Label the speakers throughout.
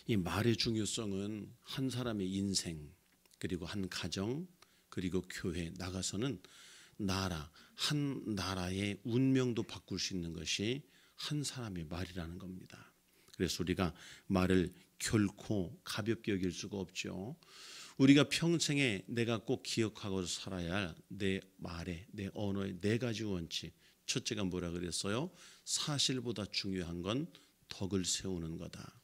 Speaker 1: 이 말의 중요성은 한 사람의 인생, 그리고 한 가정, 그리고 교회 나가서는 한 나라의 운명도 바꿀 수 있는 것이 한 사람의 말이라는 겁니다. 그래서 우리가 말을 결코 가볍게 여길 수가 없죠. 우리가 평생에 내가 꼭 기억하고 살아야 할 내 말에, 내 언어의 네 가지 원칙. 첫째가 뭐라 그랬어요? 사실보다 중요한 건 덕을 세우는 거다.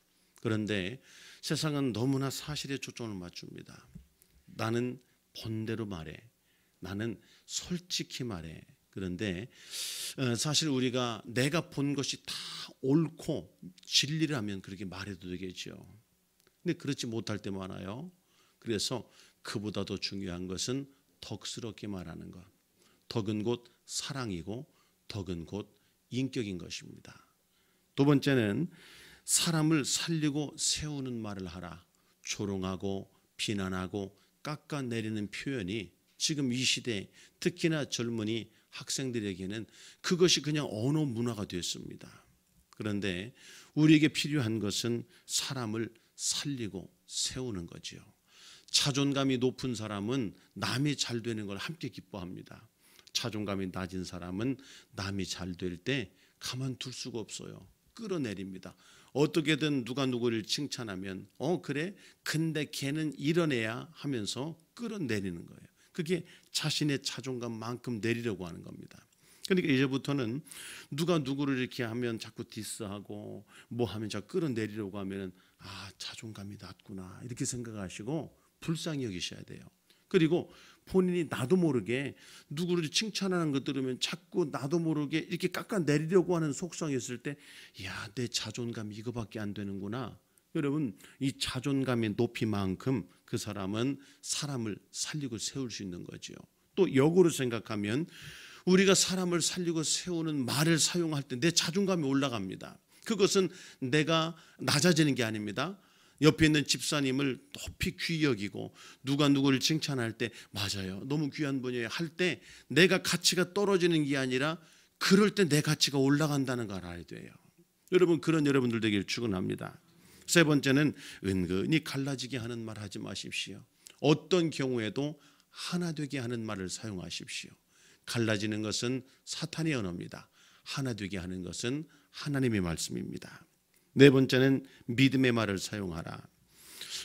Speaker 1: 그런데 세상은 너무나 사실에 초점을 맞춥니다. 나는 본대로 말해. 나는 솔직히 말해. 그런데 사실 우리가 내가 본 것이 다 옳고 진리라면 그렇게 말해도 되겠죠. 근데 그렇지 못할 때 많아요. 그래서 그보다 더 중요한 것은 덕스럽게 말하는 것. 덕은 곧 사랑이고 덕은 곧 인격인 것입니다. 두 번째는 사람을 살리고 세우는 말을 하라. 조롱하고 비난하고 깎아내리는 표현이 지금 이 시대 특히나 젊은이 학생들에게는 그것이 그냥 언어 문화가 됐습니다. 그런데 우리에게 필요한 것은 사람을 살리고 세우는 거죠. 자존감이 높은 사람은 남이 잘 되는 걸 함께 기뻐합니다. 자존감이 낮은 사람은 남이 잘 될 때 가만둘 수가 없어요. 끌어내립니다. 어떻게든 누가 누구를 칭찬하면 그래? 근데 걔는 이런 애야 하면서 끌어내리는 거예요. 그게 자신의 자존감만큼 내리려고 하는 겁니다. 그러니까 이제부터는 누가 누구를 이렇게 하면 자꾸 디스하고 뭐 하면 자꾸 끌어내리려고 하면 자존감이 낮구나 이렇게 생각하시고 불쌍히 여기셔야 돼요. 그리고 본인이 나도 모르게 누구를 칭찬하는 거 들으면 자꾸 나도 모르게 이렇게 깎아내리려고 하는 속성이 있을 때 내 자존감이 이거밖에 안 되는구나. 여러분 이 자존감의 높이만큼 그 사람은 사람을 살리고 세울 수 있는 거죠. 또 역으로 생각하면 우리가 사람을 살리고 세우는 말을 사용할 때 내 자존감이 올라갑니다. 그것은 내가 낮아지는 게 아닙니다. 옆에 있는 집사님을 높이 귀히 여기고 누가 누구를 칭찬할 때 맞아요, 너무 귀한 분이에요 할 때 내가 가치가 떨어지는 게 아니라 그럴 때 내 가치가 올라간다는 걸 알아야 돼요. 여러분 그런 여러분들 되기를 축원합니다. 세 번째는 은근히 갈라지게 하는 말 하지 마십시오. 어떤 경우에도 하나 되게 하는 말을 사용하십시오. 갈라지는 것은 사탄의 언어입니다. 하나 되게 하는 것은 하나님의 말씀입니다. 네 번째는 믿음의 말을 사용하라.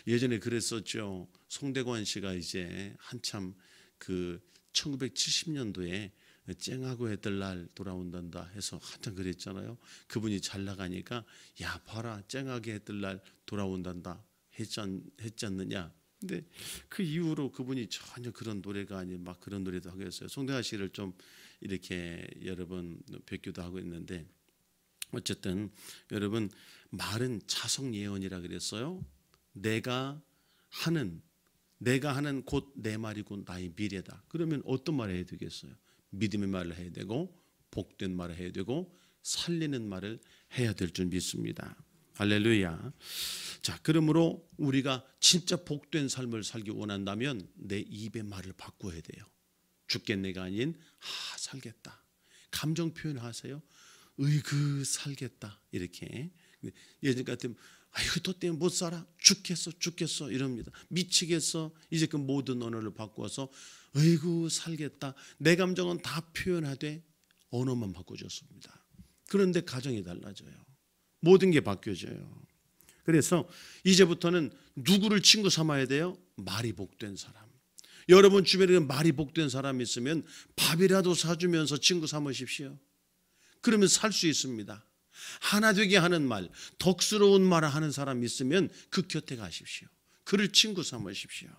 Speaker 1: 예전에 그랬었죠. 송대관 씨가 이제 한참 그 1970년도에 쨍하고 해뜰 날 돌아온단다 해서 한참 그랬잖아요. 그분이 잘 나가니까 야 봐라 쨍하게 해뜰 날 돌아온단다 했지 않느냐. 근데 그 이후로 그분이 전혀 그런 노래가 아닌 막 그런 노래도 하고 했어요. 송대관 씨를 좀 이렇게 여러 번 뵙기도 하고 있는데 어쨌든 여러분 말은 자성 예언이라 그랬어요. 내가 하는 곧 내 말이 곧 나의 미래다. 그러면 어떤 말을 해야 되겠어요? 믿음의 말을 해야 되고 복된 말을 해야 되고 살리는 말을 해야 될 줄 믿습니다. 할렐루야. 자, 그러므로 우리가 진짜 복된 삶을 살기 원한다면 내 입의 말을 바꿔야 돼요. 죽겠네가 아닌 살겠다. 감정 표현하세요. 으이그 살겠다 이렇게. 예전 같으면 아이고 너 때문에 못 살아 죽겠어 이럽니다. 미치겠어. 이제 그 모든 언어를 바꿔서 으이구 살겠다. 내 감정은 다 표현하되 언어만 바꿔줬습니다. 그런데 가정이 달라져요. 모든 게 바뀌어져요. 그래서 이제부터는 누구를 친구 삼아야 돼요? 말이 복된 사람. 여러분 주변에 말이 복된 사람이 있으면 밥이라도 사주면서 친구 삼으십시오. 그러면 살 수 있습니다. 하나 되게 하는 말, 덕스러운 말을 하는 사람이 있으면 그 곁에 가십시오. 그를 친구 삼으십시오.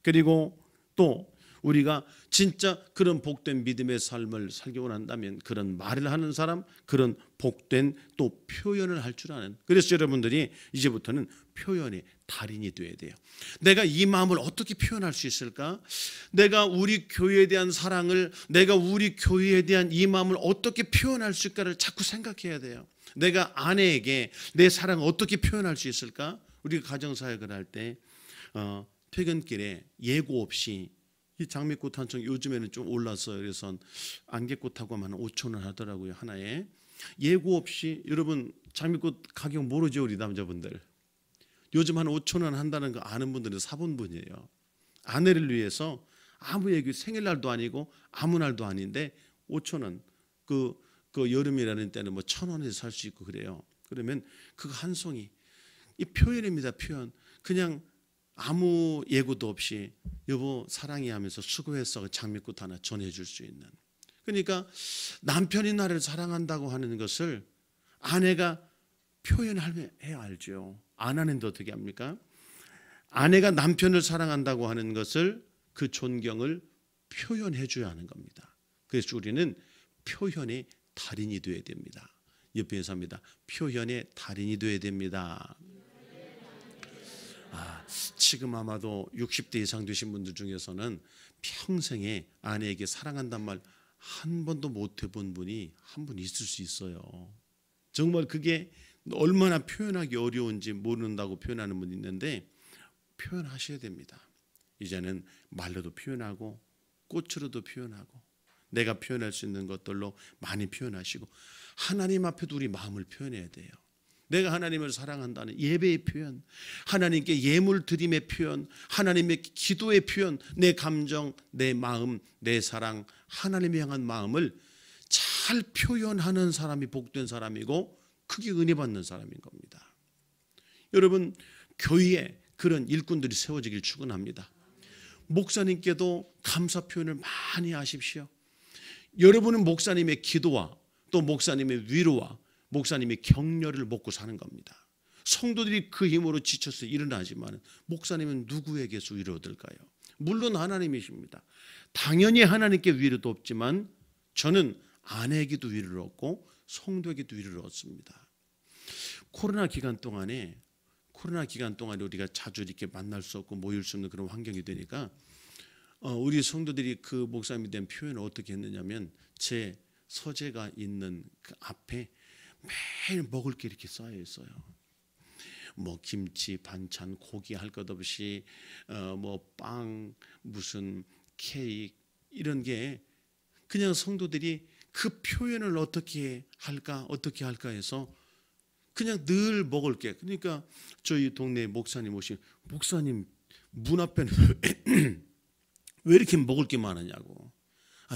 Speaker 1: 그리고 또 우리가 진짜 그런 복된 믿음의 삶을 살기 원한다면 그런 말을 하는 사람, 그런 복된 또 표현을 할 줄 아는. 그래서 여러분들이 이제부터는 표현의 달인이 되어야 돼요. 내가 이 마음을 어떻게 표현할 수 있을까? 내가 우리 교회에 대한 사랑을, 내가 우리 교회에 대한 이 마음을 어떻게 표현할 수 있을까를 자꾸 생각해야 돼요. 내가 아내에게 내 사랑을 어떻게 표현할 수 있을까? 우리가 가정사역을 할 때 퇴근길에 예고 없이 이 장미꽃 한 총 요즘에는 좀 올랐어요. 그래서 안개꽃하고 하면 5,000원 하더라고요 하나에. 예고 없이 여러분 장미꽃 가격 모르죠 우리 남자분들. 요즘 한 5천 원 한다는 거 아는 분들은 사본 분이에요. 아내를 위해서 아무 얘기 생일날도 아니고 아무 날도 아닌데 5천 원. 그 여름이라는 때는 뭐 1,000원에서 살 수 있고 그래요. 그러면 그거 한 송이 이 표현입니다. 표현. 그냥 아무 예고도 없이 여보 사랑해 하면서 수고했어 장미꽃 하나 전해줄 수 있는. 그러니까 남편이 나를 사랑한다고 하는 것을 아내가 표현해야 알죠. 안 하는데 어떻게 합니까? 아내가 남편을 사랑한다고 하는 것을 그 존경을 표현해 줘야 하는 겁니다. 그래서 우리는 표현의 달인이 되어야 됩니다. 옆에서 합니다. 표현의 달인이 되어야 됩니다. 지금 아마도 60대 이상 되신 분들 중에서는 평생에 아내에게 사랑한다는 말 한 번도 못 해본 분이 한 분 있을 수 있어요. 정말 그게 얼마나 표현하기 어려운지 모른다고 표현하는 분이 있는데 표현하셔야 됩니다. 이제는 말로도 표현하고 꽃으로도 표현하고 내가 표현할 수 있는 것들로 많이 표현하시고 하나님 앞에도 우리 마음을 표현해야 돼요. 내가 하나님을 사랑한다는 예배의 표현, 하나님께 예물 드림의 표현, 하나님의 기도의 표현, 내 감정, 내 마음, 내 사랑, 하나님을 향한 마음을 잘 표현하는 사람이 복된 사람이고 크게 은혜 받는 사람인 겁니다. 여러분, 교회에 그런 일꾼들이 세워지길 축원합니다. 목사님께도 감사 표현을 많이 하십시오. 여러분은 목사님의 기도와 또 목사님의 위로와 목사님의 격려를 먹고 사는 겁니다. 성도들이 그 힘으로 지쳐서 일어나지만 목사님은 누구에게서 위로 얻을까요? 물론 하나님이십니다. 당연히 하나님께 위로도 없지만 저는 아내에게도 위로를 얻고 성도에게도 위로를 얻습니다. 코로나 기간 동안에 우리가 자주 이렇게 만날 수 없고 모일 수 없는 그런 환경이 되니까 우리 성도들이 그 목사님에 대한 표현을 어떻게 했느냐면 제 서재가 있는 그 앞에 매일 먹을 게 이렇게 쌓여 있어요. 뭐 김치, 반찬, 고기 할 것 없이 뭐 빵, 무슨 케이크 이런 게 그냥 성도들이 그 표현을 어떻게 할까 해서 그냥 늘 먹을 게. 그러니까 저희 동네 목사님 오신 목사님 문 앞에는 왜 이렇게 먹을 게 많으냐고.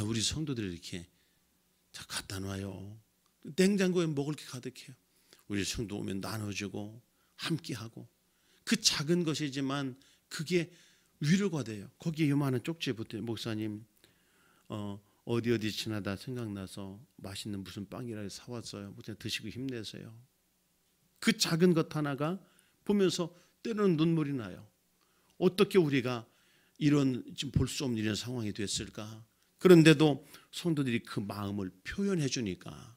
Speaker 1: 우리 성도들이 이렇게 다 갖다 놔요. 냉장고에 먹을 게 가득해요. 우리 성도 오면 나눠주고 함께하고 그 작은 것이지만 그게 위로가 돼요. 거기에 요만한 쪽지에 붙어요. 목사님 어디 지나다 생각나서 맛있는 무슨 빵이라도 사왔어요. 목사님 드시고 힘내세요. 그 작은 것 하나가 보면서 때로는 눈물이 나요. 어떻게 우리가 이런 지금 볼 수 없는 이런 상황이 됐을까? 그런데도 성도들이 그 마음을 표현해 주니까.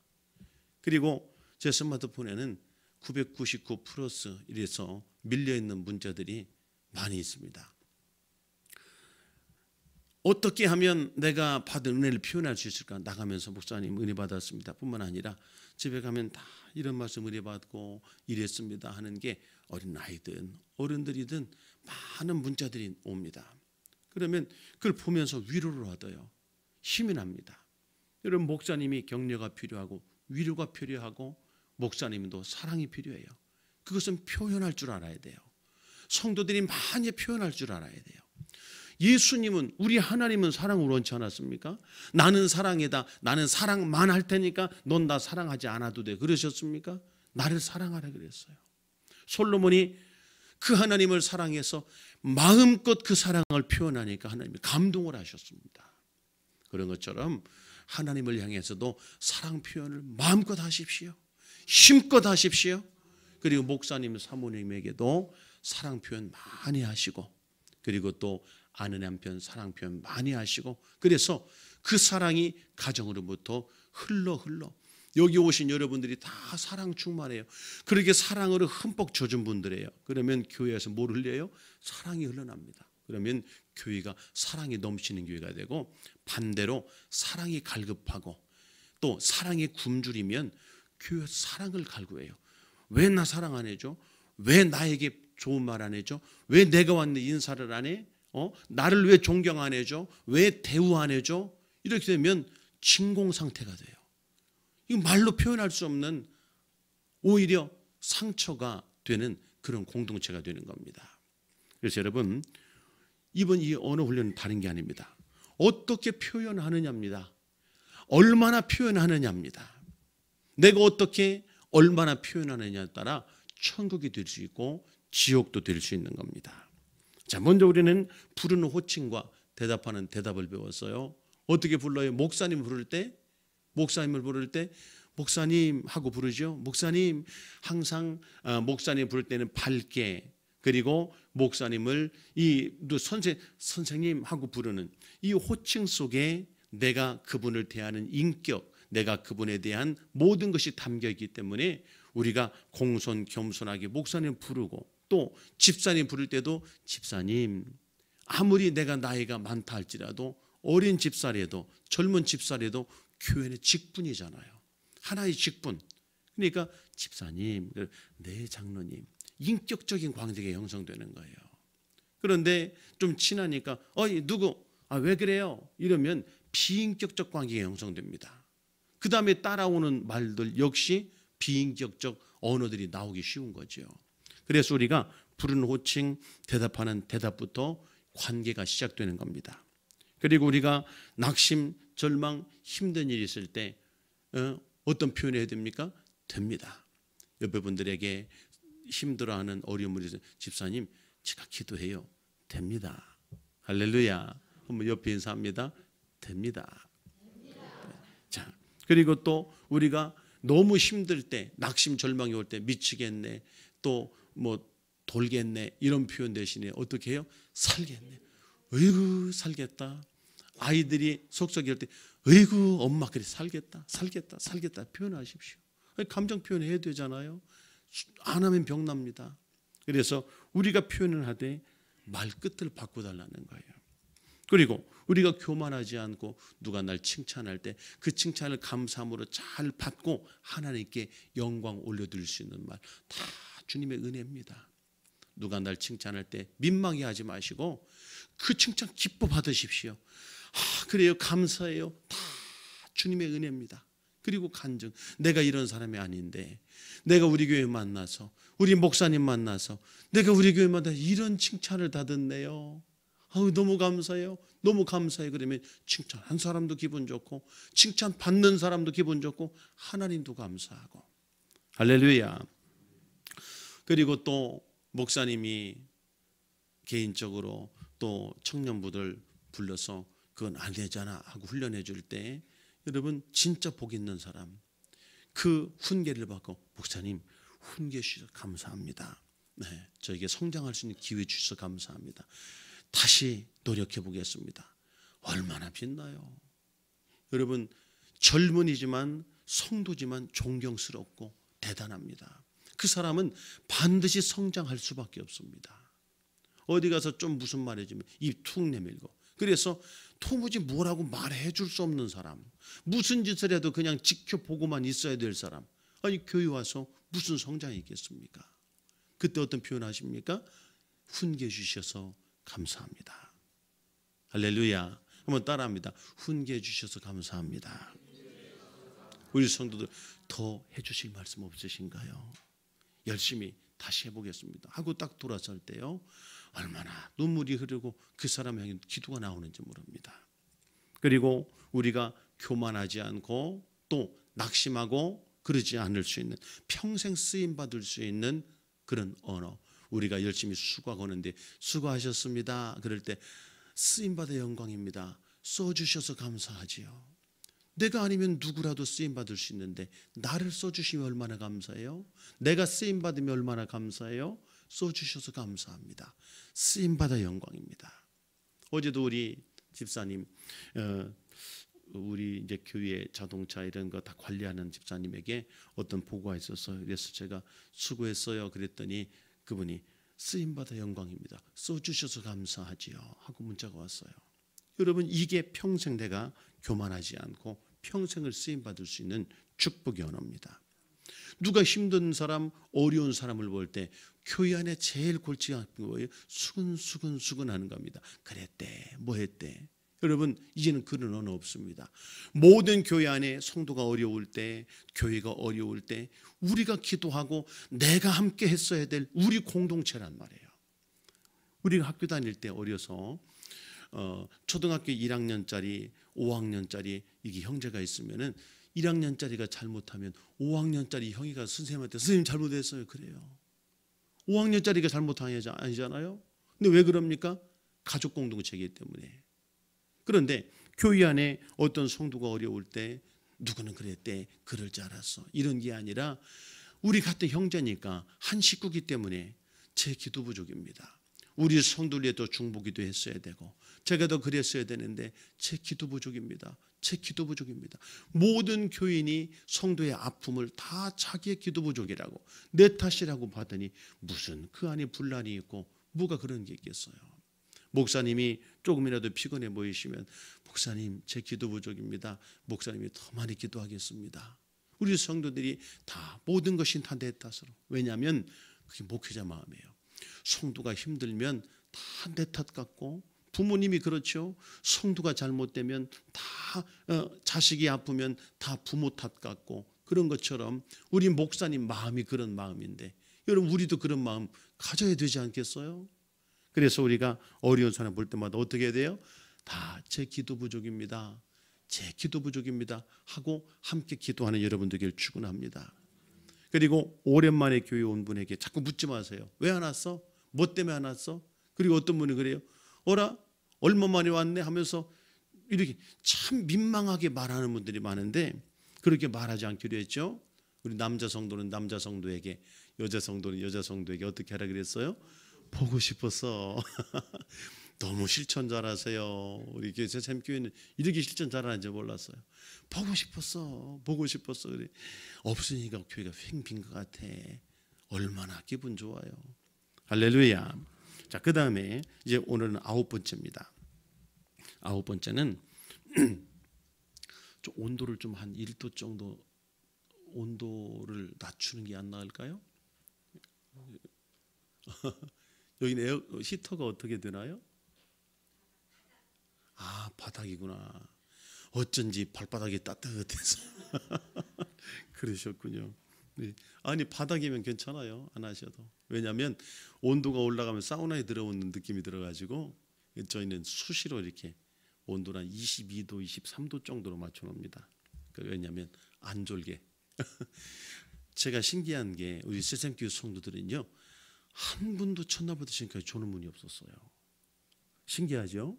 Speaker 1: 그리고 제 스마트폰에는 999 플러스 이래서 밀려있는 문자들이 많이 있습니다. 어떻게 하면 내가 받은 은혜를 표현할 수 있을까? 나가면서 목사님 은혜 받았습니다 뿐만 아니라 집에 가면 다 이런 말씀 은혜 받고 이랬습니다 하는 게 어린아이든 어른들이든 많은 문자들이 옵니다. 그러면 그걸 보면서 위로를 얻어요. 힘이 납니다. 여러분 목사님이 격려가 필요하고 위로가 필요하고 목사님도 사랑이 필요해요. 그것은 표현할 줄 알아야 돼요. 성도들이 많이 표현할 줄 알아야 돼요. 예수님은 우리 하나님은 사랑을 원치 않았습니까? 나는 사랑이다. 나는 사랑만 할 테니까 넌 나 사랑하지 않아도 돼. 그러셨습니까? 나를 사랑하라 그랬어요. 솔로몬이 그 하나님을 사랑해서 마음껏 그 사랑을 표현하니까 하나님이 감동을 하셨습니다. 그런 것처럼 하나님을 향해서도 사랑 표현을 마음껏 하십시오. 힘껏 하십시오. 그리고 목사님, 사모님에게도 사랑 표현 많이 하시고 그리고 또 아내 남편 사랑 표현 많이 하시고 그래서 그 사랑이 가정으로부터 흘러 여기 오신 여러분들이 다 사랑 충만해요. 그렇게 사랑으로 흠뻑 젖은 분들이에요. 그러면 교회에서 뭘 흘려요? 사랑이 흘러납니다. 그러면 교회가 사랑이 넘치는 교회가 되고 반대로 사랑이 갈급하고 또 사랑이 굶주리면 교회 사랑을 갈구해요. 왜 나 사랑 안 해줘? 왜 나에게 좋은 말 안 해줘? 왜 내가 왔는데 인사를 안 해? 나를 왜 존경 안 해줘? 왜 대우 안 해줘? 이렇게 되면 진공 상태가 돼요. 이거 말로 표현할 수 없는 오히려 상처가 되는 그런 공동체가 되는 겁니다. 그래서 여러분, 이번 이 언어 훈련은 다른 게 아닙니다. 어떻게 표현하느냐입니다. 얼마나 표현하느냐입니다. 내가 어떻게 얼마나 표현하느냐에 따라 천국이 될 수 있고 지옥도 될 수 있는 겁니다. 자, 먼저 우리는 부르는 호칭과 대답하는 대답을 배웠어요. 어떻게 불러요? 목사님을 부를 때 목사님 하고 부르죠. 목사님, 항상 목사님 부를 때는 밝게, 그리고 목사님을 선생님 하고 부르는 이 호칭 속에 내가 그분을 대하는 인격, 내가 그분에 대한 모든 것이 담겨 있기 때문에 우리가 공손 겸손하게 목사님 부르고, 또 집사님 부를 때도 집사님, 아무리 내가 나이가 많다 할지라도 어린 집사라도 젊은 집사라도 교회는 직분이잖아요. 하나의 직분. 그러니까 집사님, 네 장로님, 인격적인 관계가 형성되는 거예요. 그런데 좀 친하니까 누구? 왜 그래요? 이러면 비인격적 관계가 형성됩니다. 그 다음에 따라오는 말들 역시 비인격적 언어들이 나오기 쉬운 거죠. 그래서 우리가 부르는 호칭, 대답하는 대답부터 관계가 시작되는 겁니다. 그리고 우리가 낙심, 절망, 힘든 일이 있을 때 어떤 표현을 해야 됩니까? 됩니다. 옆에 분들에게 힘들어하는 어려움을 있어요. 집사님, 제가 기도해요. 됩니다. 할렐루야. 한번 옆에 인사합니다. 됩니다. 자, 그리고 또 우리가 너무 힘들 때, 낙심, 절망이 올 때 미치겠네, 또 돌겠네, 이런 표현 대신에 어떻게 해요? 살겠네. 어이구 살겠다. 아이들이 속썩일 때 어이구 엄마 그래 살겠다 표현하십시오. 감정 표현해야 되잖아요. 안 하면 병 납니다. 그래서 우리가 표현을 하되 말끝을 바꿔달라는 거예요. 그리고 우리가 교만하지 않고 누가 날 칭찬할 때 그 칭찬을 감사함으로 잘 받고 하나님께 영광 올려드릴 수 있는 말, 다 주님의 은혜입니다. 누가 날 칭찬할 때 민망해하지 마시고 그 칭찬 기뻐 받으십시오. 그래요, 감사해요, 다 주님의 은혜입니다. 그리고 간증, 내가 이런 사람이 아닌데 내가 우리 교회 만나서, 우리 목사님 만나서, 내가 우리 교회 만나서 이런 칭찬을 다 듣네요. 너무 감사해요, 너무 감사해요. 그러면 칭찬한 사람도 기분 좋고 칭찬 받는 사람도 기분 좋고 하나님도 감사하고. 할렐루야. 그리고 또 목사님이 개인적으로 또 청년부들 불러서 그건 안 되잖아 하고 훈련해 줄 때, 여러분 진짜 복 있는 사람, 그 훈계를 받고 목사님 훈계 주셔서 감사합니다. 네, 저에게 성장할 수 있는 기회 주셔서 감사합니다. 다시 노력해 보겠습니다. 얼마나 빛나요. 여러분 젊은이지만 성도지만 존경스럽고 대단합니다. 그 사람은 반드시 성장할 수밖에 없습니다. 어디 가서 좀 무슨 말 해주면 입 툭 내밀고, 그래서 도무지 뭐라고 말해 줄 수 없는 사람, 무슨 짓을 해도 그냥 지켜보고만 있어야 될 사람, 아니 교회 와서 무슨 성장이 있겠습니까? 그때 어떤 표현 하십니까? 훈계 주셔서 감사합니다. 할렐루야. 한번 따라합니다. 훈계 주셔서 감사합니다. 우리 성도들 더 해주실 말씀 없으신가요? 열심히 다시 해보겠습니다 하고 딱 돌아설 때요, 얼마나 눈물이 흐르고 그 사람 향해 기도가 나오는지 모릅니다. 그리고 우리가 교만하지 않고 또 낙심하고 그러지 않을 수 있는, 평생 쓰임받을 수 있는 그런 언어, 우리가 열심히 수고하는데 수고하셨습니다 그럴 때 쓰임받아 영광입니다, 써주셔서 감사하지요. 내가 아니면 누구라도 쓰임받을 수 있는데 나를 써주시면 얼마나 감사해요. 내가 쓰임받으면 얼마나 감사해요. 써주셔서 감사합니다. 쓰임받아 영광입니다. 어제도 우리 집사님, 우리 이제 교회 자동차 이런 거 다 관리하는 집사님에게 어떤 보고가 있어서, 그래서 제가 수고했어요 그랬더니 그분이 쓰임받아 영광입니다, 써주셔서 감사하지요 하고 문자가 왔어요. 여러분 이게 평생 내가 교만하지 않고 평생을 쓰임받을 수 있는 축복의 언어입니다. 누가 힘든 사람, 어려운 사람을 볼 때 교회 안에 제일 골치 아픈 거예요. 수근수근 하는 겁니다. 그랬대, 뭐 했대, 여러분, 이제는 그런 언어 없습니다. 모든 교회 안에 성도가 어려울 때, 교회가 어려울 때 우리가 기도하고 내가 함께 했어야 될 우리 공동체란 말이에요. 우리가 학교 다닐 때 어려서 초등학교 1학년짜리, 5학년짜리 이게 형제가 있으면은 1학년짜리가 잘못하면 5학년짜리 형이 가서 선생님한테 선생님 잘못했어요. 그래요. 5학년짜리가 잘못한 게 아니잖아요. 근데 왜 그럽니까? 가족 공동체이기 때문에. 그런데 교회 안에 어떤 성도가 어려울 때 누구는 그랬대, 그럴 줄 알았어, 이런 게 아니라 우리 같은 형제니까 한 식구기 때문에 제 기도 부족입니다. 우리 성도들도 중보기도 했어야 되고 제가 더 그랬어야 되는데 제 기도 부족입니다. 제 기도 부족입니다. 모든 교인이 성도의 아픔을 다 자기의 기도 부족이라고, 내 탓이라고 받으니 무슨 그 안에 분란이 있고 뭐가 그런 게 있겠어요. 목사님이 조금이라도 피곤해 보이시면 목사님 제 기도 부족입니다. 목사님이 더 많이 기도하겠습니다. 우리 성도들이 다 모든 것이 다 내 탓으로. 왜냐하면 그게 목회자 마음이에요. 성도가 힘들면 다 내 탓 같고, 부모님이 그렇죠. 성도가 잘못되면 다 자식이 아프면 다 부모 탓 같고, 그런 것처럼 우리 목사님 마음이 그런 마음인데 여러분, 우리도 그런 마음 가져야 되지 않겠어요? 그래서 우리가 어려운 사람 볼 때마다 어떻게 해야 돼요? 다 제 기도 부족입니다. 제 기도 부족입니다 하고 함께 기도하는 여러분 되기를 축원합니다. 그리고 오랜만에 교회 온 분에게 자꾸 묻지 마세요. 왜 안 왔어? 뭐 때문에 안 왔어? 그리고 어떤 분이 그래요. 어라? 얼마 만에 왔네 하면서 이렇게 참 민망하게 말하는 분들이 많은데, 그렇게 말하지 않기로 했죠. 우리 남자 성도는 남자 성도에게, 여자 성도는 여자 성도에게 어떻게 하라 그랬어요? 보고 싶었어. 너무 실천 잘하세요. 우리 샘교회는 이렇게 실천 잘하는지 몰랐어요. 보고 싶었어. 보고 싶었어. 그래. 없으니까 교회가 휑 빈 것 같아. 얼마나 기분 좋아요. 할렐루야. 자, 그 다음에 이제 오늘은 9번째입니다. 9번째는 좀 온도를 좀 한 1도 정도 온도를 낮추는 게 안 나을까요? 여기는 히터가 어떻게 되나요? 아, 바닥이구나. 어쩐지 발바닥이 따뜻해서 그러셨군요. 네. 아니, 바닥이면 괜찮아요. 안 하셔도. 왜냐하면 온도가 올라가면 사우나에 들어오는 느낌이 들어가지고 저희는 수시로 이렇게 온도를 한 22도, 23도 정도로 맞춰놓습니다. 왜냐하면 안 졸게. 제가 신기한 게 우리 세상교회 성도들은요, 한 분도 첫날부터 지금까지 조는 분이 없었어요. 신기하죠?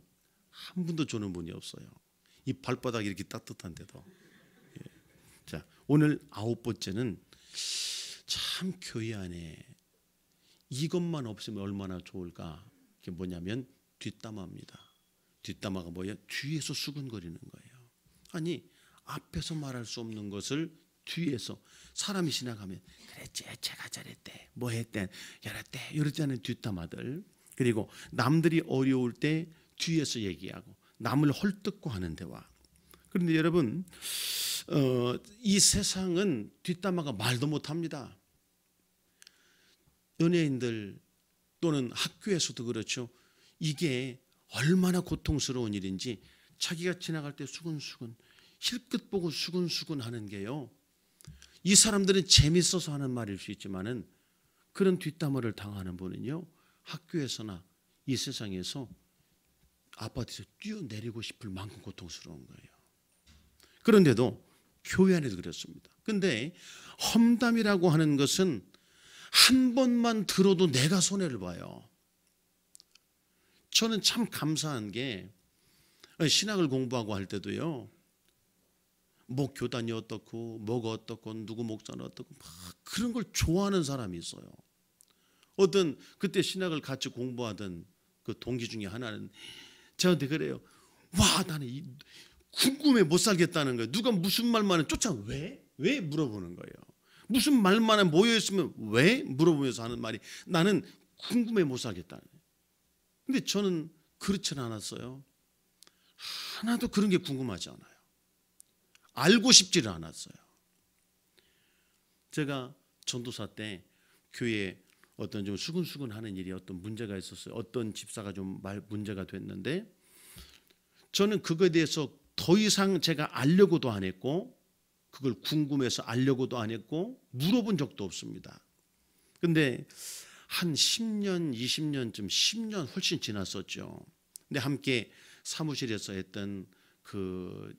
Speaker 1: 한 분도 조는 분이 없어요. 이 발바닥이 이렇게 따뜻한데도. 예. 자, 오늘 9번째는 참 교회 안에 이것만 없으면 얼마나 좋을까. 그게 뭐냐면 뒷담화입니다. 뒷담화가 뭐예요? 뒤에서 수근거리는 거예요. 아니, 앞에서 말할 수 없는 것을 뒤에서 사람이 지나가면 그랬지, 제가 저랬대, 뭐 했대, 열었대, 이러지 않은 뒷담화들. 그리고 남들이 어려울 때 뒤에서 얘기하고 남을 헐뜯고 하는 대화. 그런데 여러분, 이 세상은 뒷담화가 말도 못합니다. 연예인들 또는 학교에서도 그렇죠. 이게 얼마나 고통스러운 일인지 자기가 지나갈 때 수근수근, 힐끗 보고 수근수근 하는 게요, 이 사람들은 재밌어서 하는 말일 수 있지만은 그런 뒷담화를 당하는 분은요, 학교에서나 이 세상에서 아파트에서 뛰어내리고 싶을 만큼 고통스러운 거예요. 그런데도 교회 안에도 그렇습니다. 근데 험담이라고 하는 것은 한 번만 들어도 내가 손해를 봐요. 저는 참 감사한 게 신학을 공부하고 할 때도요, 뭐 교단이 어떻고 뭐가 어떻고 누구 목사는 어떻고 막 그런 걸 좋아하는 사람이 있어요. 어떤 그때 신학을 같이 공부하던 그 동기 중에 하나는 저한테 그래요. 와, 나는 궁금해 못 살겠다는 거예요. 누가 무슨 말만 쫓아 왜 물어보는 거예요. 무슨 말만 모여 있으면 왜 물어보면서 하는 말이 나는 궁금해 못 살겠다는 거예요. 근데 저는 그렇지는 않았어요. 하나도 그런 게 궁금하지 않아요. 알고 싶지를 않았어요. 제가 전도사 때 교회에 어떤 좀 수근수근하는 일이 어떤 문제가 있었어요. 어떤 집사가 좀 문제가 됐는데 저는 그거에 대해서 더 이상 제가 알려고도 안 했고 그걸 궁금해서 알려고도 안 했고 물어본 적도 없습니다. 근데 한 10년, 20년쯤 10년 훨씬 지났었죠. 근데 함께 사무실에서 했던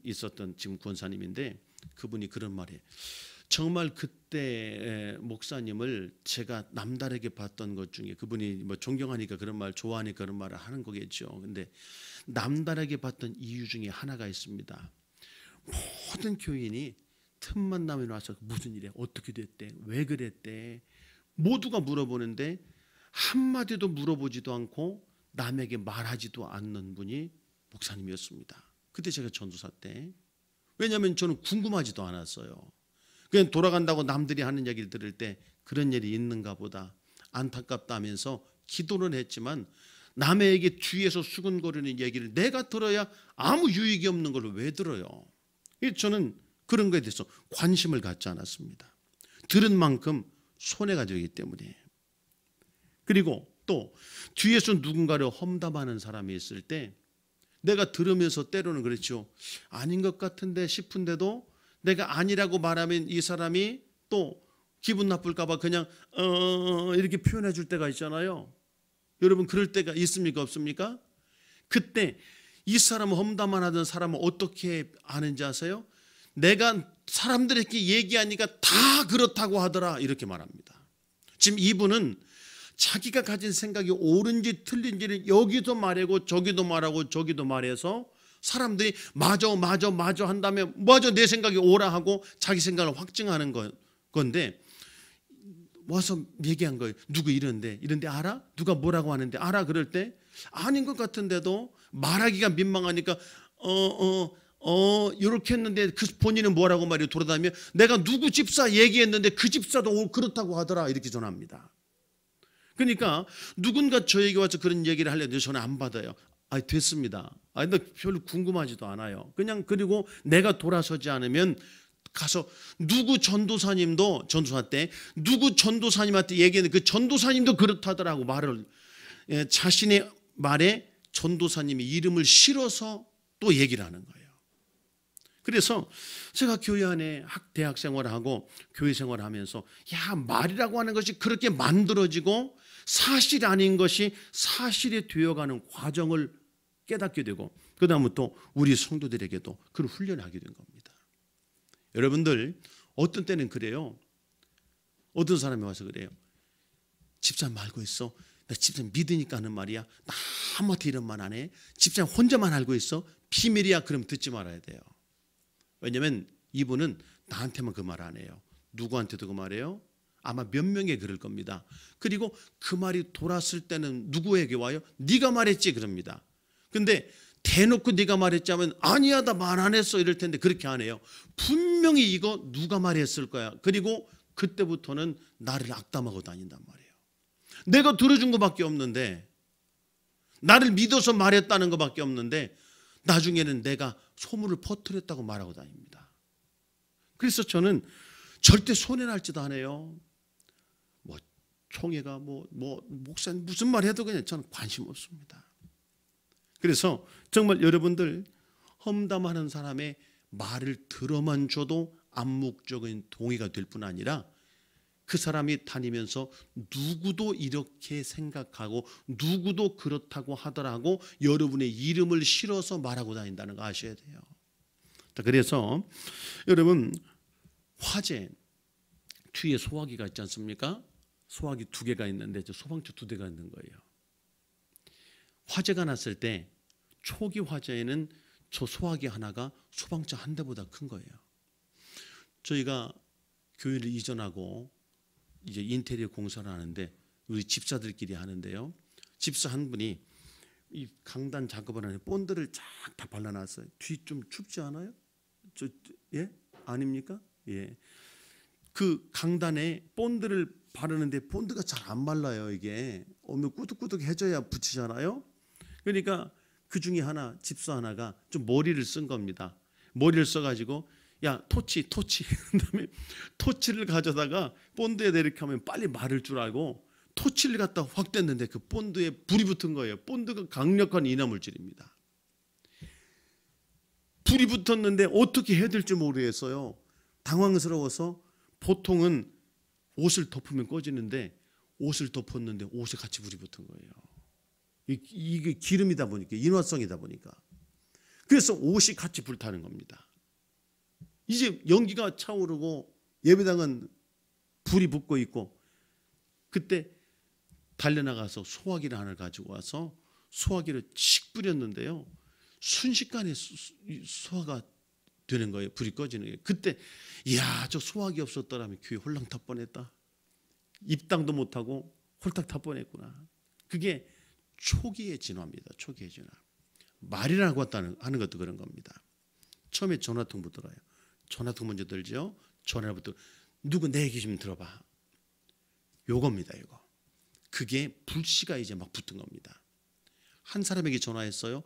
Speaker 1: 있었던 지금 권사님인데 그분이 그런 말이에요. 정말 그때 목사님을 제가 남다르게 봤던 것 중에, 그분이 뭐 존경하니까 그런 말, 좋아하니까 그런 말을 하는 거겠죠. 근데 남다르게 봤던 이유 중에 하나가 있습니다. 모든 교인이 틈만 나면 와서 무슨 일이야, 어떻게 됐대, 왜 그랬대, 모두가 물어보는데 한마디도 물어보지도 않고 남에게 말하지도 않는 분이 목사님이었습니다. 그때 제가 전도사 때. 왜냐하면 저는 궁금하지도 않았어요. 그냥 돌아간다고 남들이 하는 얘기를 들을 때 그런 일이 있는가 보다 안타깝다 하면서 기도는 했지만 남에게 뒤에서 수근거리는 얘기를 내가 들어야 아무 유익이 없는 걸 왜 들어요? 저는 그런 거에 대해서 관심을 갖지 않았습니다. 들은 만큼 손해가 되기 때문에. 그리고 또 뒤에서 누군가를 험담하는 사람이 있을 때 내가 들으면서 때로는 그렇죠. 아닌 것 같은데 싶은데도 내가 아니라고 말하면 이 사람이 또 기분 나쁠까 봐 그냥 이렇게 표현해 줄 때가 있잖아요. 여러분 그럴 때가 있습니까, 없습니까? 그때 이 사람을 험담만 하던 사람은 어떻게 아는지 아세요? 내가 사람들에게 얘기하니까 다 그렇다고 하더라 이렇게 말합니다. 지금 이분은 자기가 가진 생각이 옳은지 틀린지를 여기도 말하고 저기도 말하고 저기도 말해서 사람들이 맞아 한 다음에 맞아 내 생각이 옳아 하고 자기 생각을 확증하는 건데 와서 얘기한 거예요. 누구 이런데 알아? 누가 뭐라고 하는데 알아? 그럴 때 아닌 것 같은데도 말하기가 민망하니까 이렇게 했는데 그 본인은 뭐라고 말이에요. 돌아다니며 내가 누구 집사 얘기했는데 그 집사도 그렇다고 하더라 이렇게 전합니다. 그러니까 누군가 저에게 와서 그런 얘기를 하려는데 저는 안 받아요. 됐습니다. 나 별로 궁금하지도 않아요. 그냥 그리고 내가 돌아서지 않으면 가서 누구 전도사님도 전도사 때 누구 전도사님한테 얘기했는데 그 전도사님도 그렇다더라고 말을 자신의 말에 전도사님의 이름을 실어서 또 얘기를 하는 거예요. 그래서 제가 교회 안에 대학 생활을 하고 교회 생활을 하면서 말이라고 하는 것이 그렇게 만들어지고 사실 아닌 것이 사실이 되어가는 과정을 깨닫게 되고 그 다음부터 우리 성도들에게도 그걸 훈련하게 된 겁니다. 여러분들 어떤 때는 그래요. 어떤 사람이 와서 그래요. 집사님 알고 있어? 나 집사님 믿으니까 하는 말이야. 나 아무한테 이런 말 안 해. 집사님 혼자만 알고 있어? 비밀이야. 그럼 듣지 말아야 돼요. 왜냐하면 이분은 나한테만 그 말 안 해요. 누구한테도 그 말해요? 아마 몇 명에 그럴 겁니다. 그리고 그 말이 돌았을 때는 누구에게 와요? 네가 말했지 그럽니다. 근데 대놓고 네가 말했지 하면 아니야 나 말 안 했어 이럴 텐데 그렇게 안 해요. 분명히 이거 누가 말했을 거야. 그리고 그때부터는 나를 악담하고 다닌단 말이에요. 내가 들어준 것밖에 없는데 나를 믿어서 말했다는 것밖에 없는데 나중에는 내가 소문을 퍼뜨렸다고 말하고 다닙니다. 그래서 저는 절대 손해날지도 않아요. 총회가 목사님 무슨 말 해도 그냥 저는 관심 없습니다. 그래서 정말 여러분들 험담하는 사람의 말을 들어만 줘도 암묵적인 동의가 될 뿐 아니라 그 사람이 다니면서 누구도 이렇게 생각하고 누구도 그렇다고 하더라고 여러분의 이름을 실어서 말하고 다닌다는 거 아셔야 돼요. 그래서 여러분 화재 뒤에 소화기가 있지 않습니까? 소화기 2개가 있는데 소방차 2대가 있는 거예요. 화재가 났을 때 초기 화재에는 저 소화기 하나가 소방차 한 대보다 큰 거예요. 저희가 교회를 이전하고 이제 인테리어 공사를 하는데 우리 집사들끼리 하는데요. 집사 한 분이 이 강단 작업을 하는데 본드를 쫙 다 발라놨어요. 뒤 좀 춥지 않아요? 예? 아닙니까? 예. 그 강단에 본드를 바르는데 본드가 잘 안 말라요. 이게 꾸덕꾸덕해져야 붙이잖아요. 그러니까 그 중에 하나 집사 하나가 좀 머리를 쓴 겁니다. 머리를 써가지고 토치 그다음에 토치를 가져다가 본드에 이렇게 하면 빨리 마를 줄 알고 토치를 갖다 확 댔는데 그 본드에 불이 붙은 거예요. 본드가 강력한 인화물질입니다. 불이 붙었는데 어떻게 해야 될지 모르겠어요. 당황스러워서 보통은 옷을 덮으면 꺼지는데 옷을 덮었는데 옷에 같이 불이 붙은 거예요. 이게 기름이다 보니까, 인화성이다 보니까. 그래서 옷이 같이 불타는 겁니다. 이제 연기가 차오르고 예배당은 불이 붙고 있고, 그때 달려나가서 소화기를 하나 가지고 와서 소화기를 칙 뿌렸는데요, 순식간에 소화가 되는 거예요. 불이 꺼지는 거예요. 그때 이야, 저 소화기 없었더라면 교회 홀랑 타 뻔했다. 입당도 못하고 홀딱 타 뻔했구나. 그게 초기의 진화입니다. 초기의 진화. 말이라고 하는 것도 그런 겁니다. 처음에 전화통부 들어요. 전화통 먼저 들죠. 전화부터 누구 내 얘기 좀 들어봐. 요겁니다. 이거. 그게 불씨가 이제 막 붙은 겁니다. 한 사람에게 전화했어요.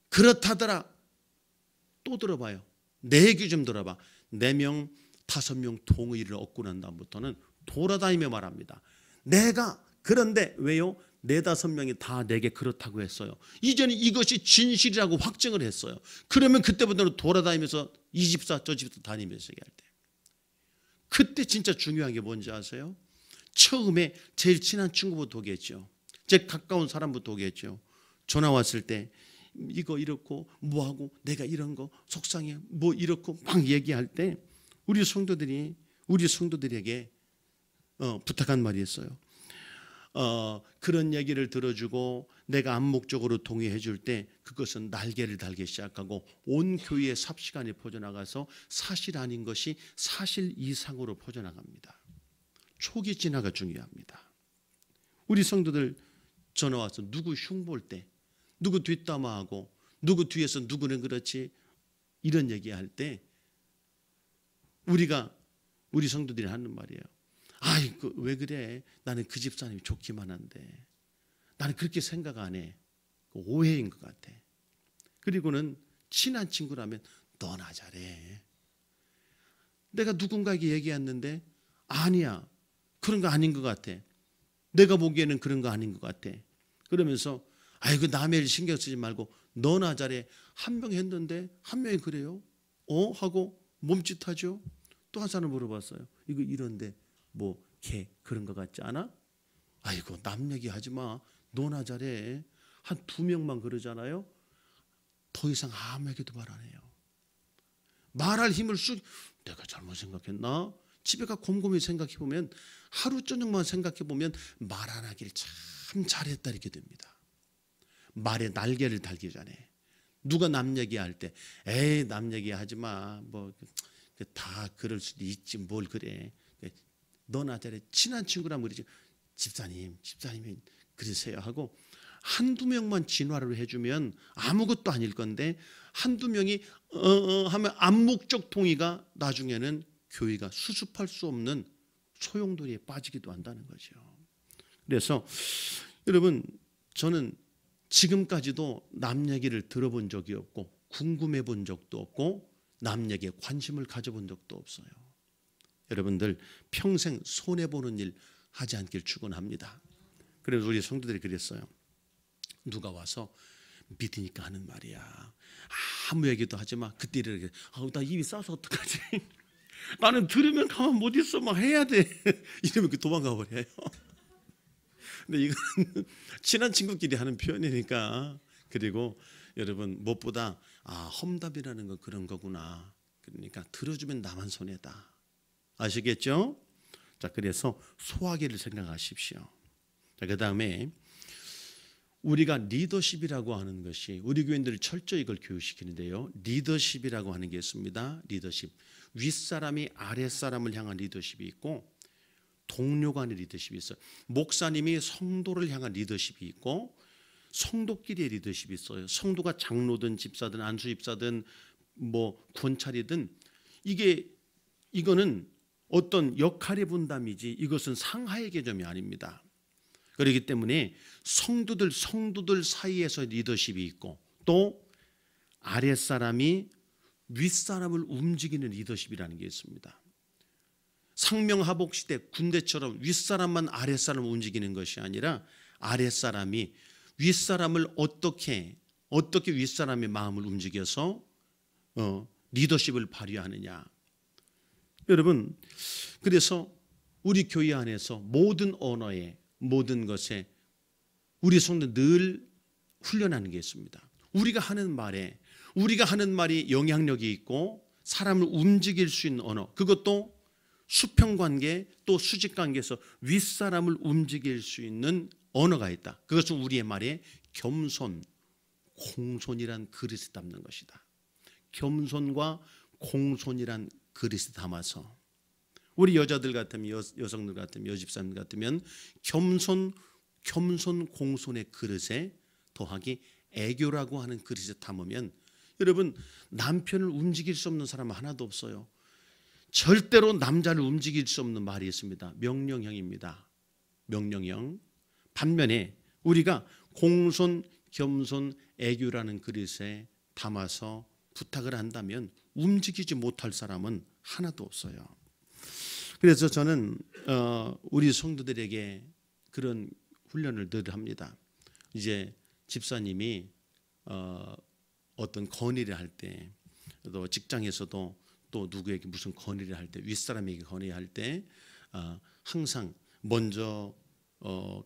Speaker 1: 그렇다더라. 또 들어봐요. 내 얘기 좀 들어봐. 4명, 5명 동의를 얻고 난 다음부터는 돌아다니며 말합니다. 내가 그런데 왜요? 4-5명이 다 내게 그렇다고 했어요. 이제는 이것이 진실이라고 확증을 했어요. 그러면 그때부터는 돌아다니면서 이 집사 저 집사 다니면서 얘기할 때, 그때 진짜 중요한 게 뭔지 아세요? 처음에 제일 친한 친구부터 오겠죠. 제일 가까운 사람부터 오겠죠. 전화 왔을 때 이거 이렇고 뭐하고 내가 이런 거 속상해 뭐 이렇고 막 얘기할 때 우리 성도들에게 부탁한 말이 있어요. 그런 얘기를 들어주고 내가 암묵적으로 동의해 줄 때 그것은 날개를 달기 시작하고 온 교회에 삽시간에 퍼져나가서 사실 아닌 것이 사실 이상으로 퍼져나갑니다. 초기 진화가 중요합니다. 우리 성도들 전화 와서 누구 흉볼 때, 누구 뒷담화하고 누구 뒤에서 누구는 그렇지 이런 얘기할 때 우리 성도들이 하는 말이에요. 아이, 왜 그래? 나는 그 집사님이 좋기만 한데 나는 그렇게 생각 안 해. 오해인 것 같아. 그리고는 친한 친구라면 너나 잘해. 내가 누군가에게 얘기했는데 아니야, 그런 거 아닌 것 같아. 내가 보기에는 그런 거 아닌 것 같아. 그러면서 아이고 남의 일 신경 쓰지 말고 너나 잘해. 한 명 했는데 한 명이 그래요? 하고 몸짓하죠. 또 한 사람 물어봤어요. 이거 이런데 뭐 걔 그런 것 같지 않아? 아이고 남 얘기하지 마. 너나 잘해. 한 2명만 그러잖아요. 더 이상 아무에게도 말 안 해요. 말할 힘을 내가 잘못 생각했나? 집에 가 곰곰이 생각해 보면, 하루 저녁만 생각해 보면 말 안 하길 참 잘했다 이렇게 됩니다. 말에 날개를 달기 전에 누가 남 얘기할 때 에이 남 얘기하지 마. 뭐 다 그럴 수도 있지 뭘 그래. 너나 잘해. 친한 친구라면 그러지. 집사님이 그러세요 하고 1-2명만 진화를 해주면 아무것도 아닐 건데 1-2명이 하면 암묵적 동의가 나중에는 교회가 수습할 수 없는 소용돌이에 빠지기도 한다는 거죠. 그래서 여러분, 저는 지금까지도 남 얘기를 들어본 적이 없고 궁금해 본 적도 없고 남 얘기에 관심을 가져본 적도 없어요. 여러분들 평생 손해보는 일 하지 않길 축원합니다. 그래서 우리 성도들이 그랬어요. 누가 와서 믿으니까 하는 말이야. 아무 얘기도 하지 마. 그때 이렇게 나 입이 싸서 어떡하지? 나는 들으면 가만 못 있어. 막 해야 돼. 이러면 도망가 버려요. 근데 이건 친한 친구끼리 하는 표현이니까. 그리고 여러분 무엇보다 험담이라는 건 그런 거구나. 그러니까 들어주면 나만 손해다. 아시겠죠? 자, 그래서 소화기를 생각하십시오. 자, 그 다음에 우리가 리더십이라고 하는 것이 우리 교인들을 철저히 이걸 교육시키는데요. 리더십이라고 하는 게 있습니다. 리더십. 윗사람이 아랫사람을 향한 리더십이 있고 동료 간의 리더십이 있어요. 목사님이 성도를 향한 리더십이 있고 성도끼리의 리더십이 있어요. 성도가 장로든 집사든 안수집사든 뭐 권찰이든 이거는 어떤 역할의 분담이지 이것은 상하의 개념이 아닙니다. 그렇기 때문에 성도들 사이에서 리더십이 있고 또 아랫사람이 윗사람을 움직이는 리더십이라는 게 있습니다. 상명하복 시대 군대처럼 윗사람만 아랫사람을 움직이는 것이 아니라 아랫사람이 윗사람을 어떻게 윗사람의 마음을 움직여서 리더십을 발휘하느냐. 여러분, 그래서 우리 교회 안에서 모든 언어에, 모든 것에 우리 성도 늘 훈련하는 게 있습니다. 우리가 하는 말이 영향력이 있고 사람을 움직일 수 있는 언어, 그것도 수평관계 또 수직관계에서 윗사람을 움직일 수 있는 언어가 있다. 그것은 우리의 말에 겸손, 공손이란 그릇에 담는 것이다. 겸손과 공손이란 그릇에 담아서 우리 여자들 같으면, 여성들 같으면, 여집사님 같으면 겸손, 공손의 그릇에 더하기 애교라고 하는 그릇에 담으면 여러분, 남편을 움직일 수 없는 사람은 하나도 없어요. 절대로 남자를 움직일 수 없는 말이 있습니다. 명령형입니다. 명령형. 반면에 우리가 공손, 겸손, 애교라는 그릇에 담아서 부탁을 한다면 움직이지 못할 사람은 하나도 없어요. 그래서 저는 우리 성도들에게 그런 훈련을 늘 합니다. 이제 집사님이 어떤 건의를 할 때, 또 직장에서도 또 누구에게 무슨 건의를 할 때, 윗사람에게 건의할 때 항상 먼저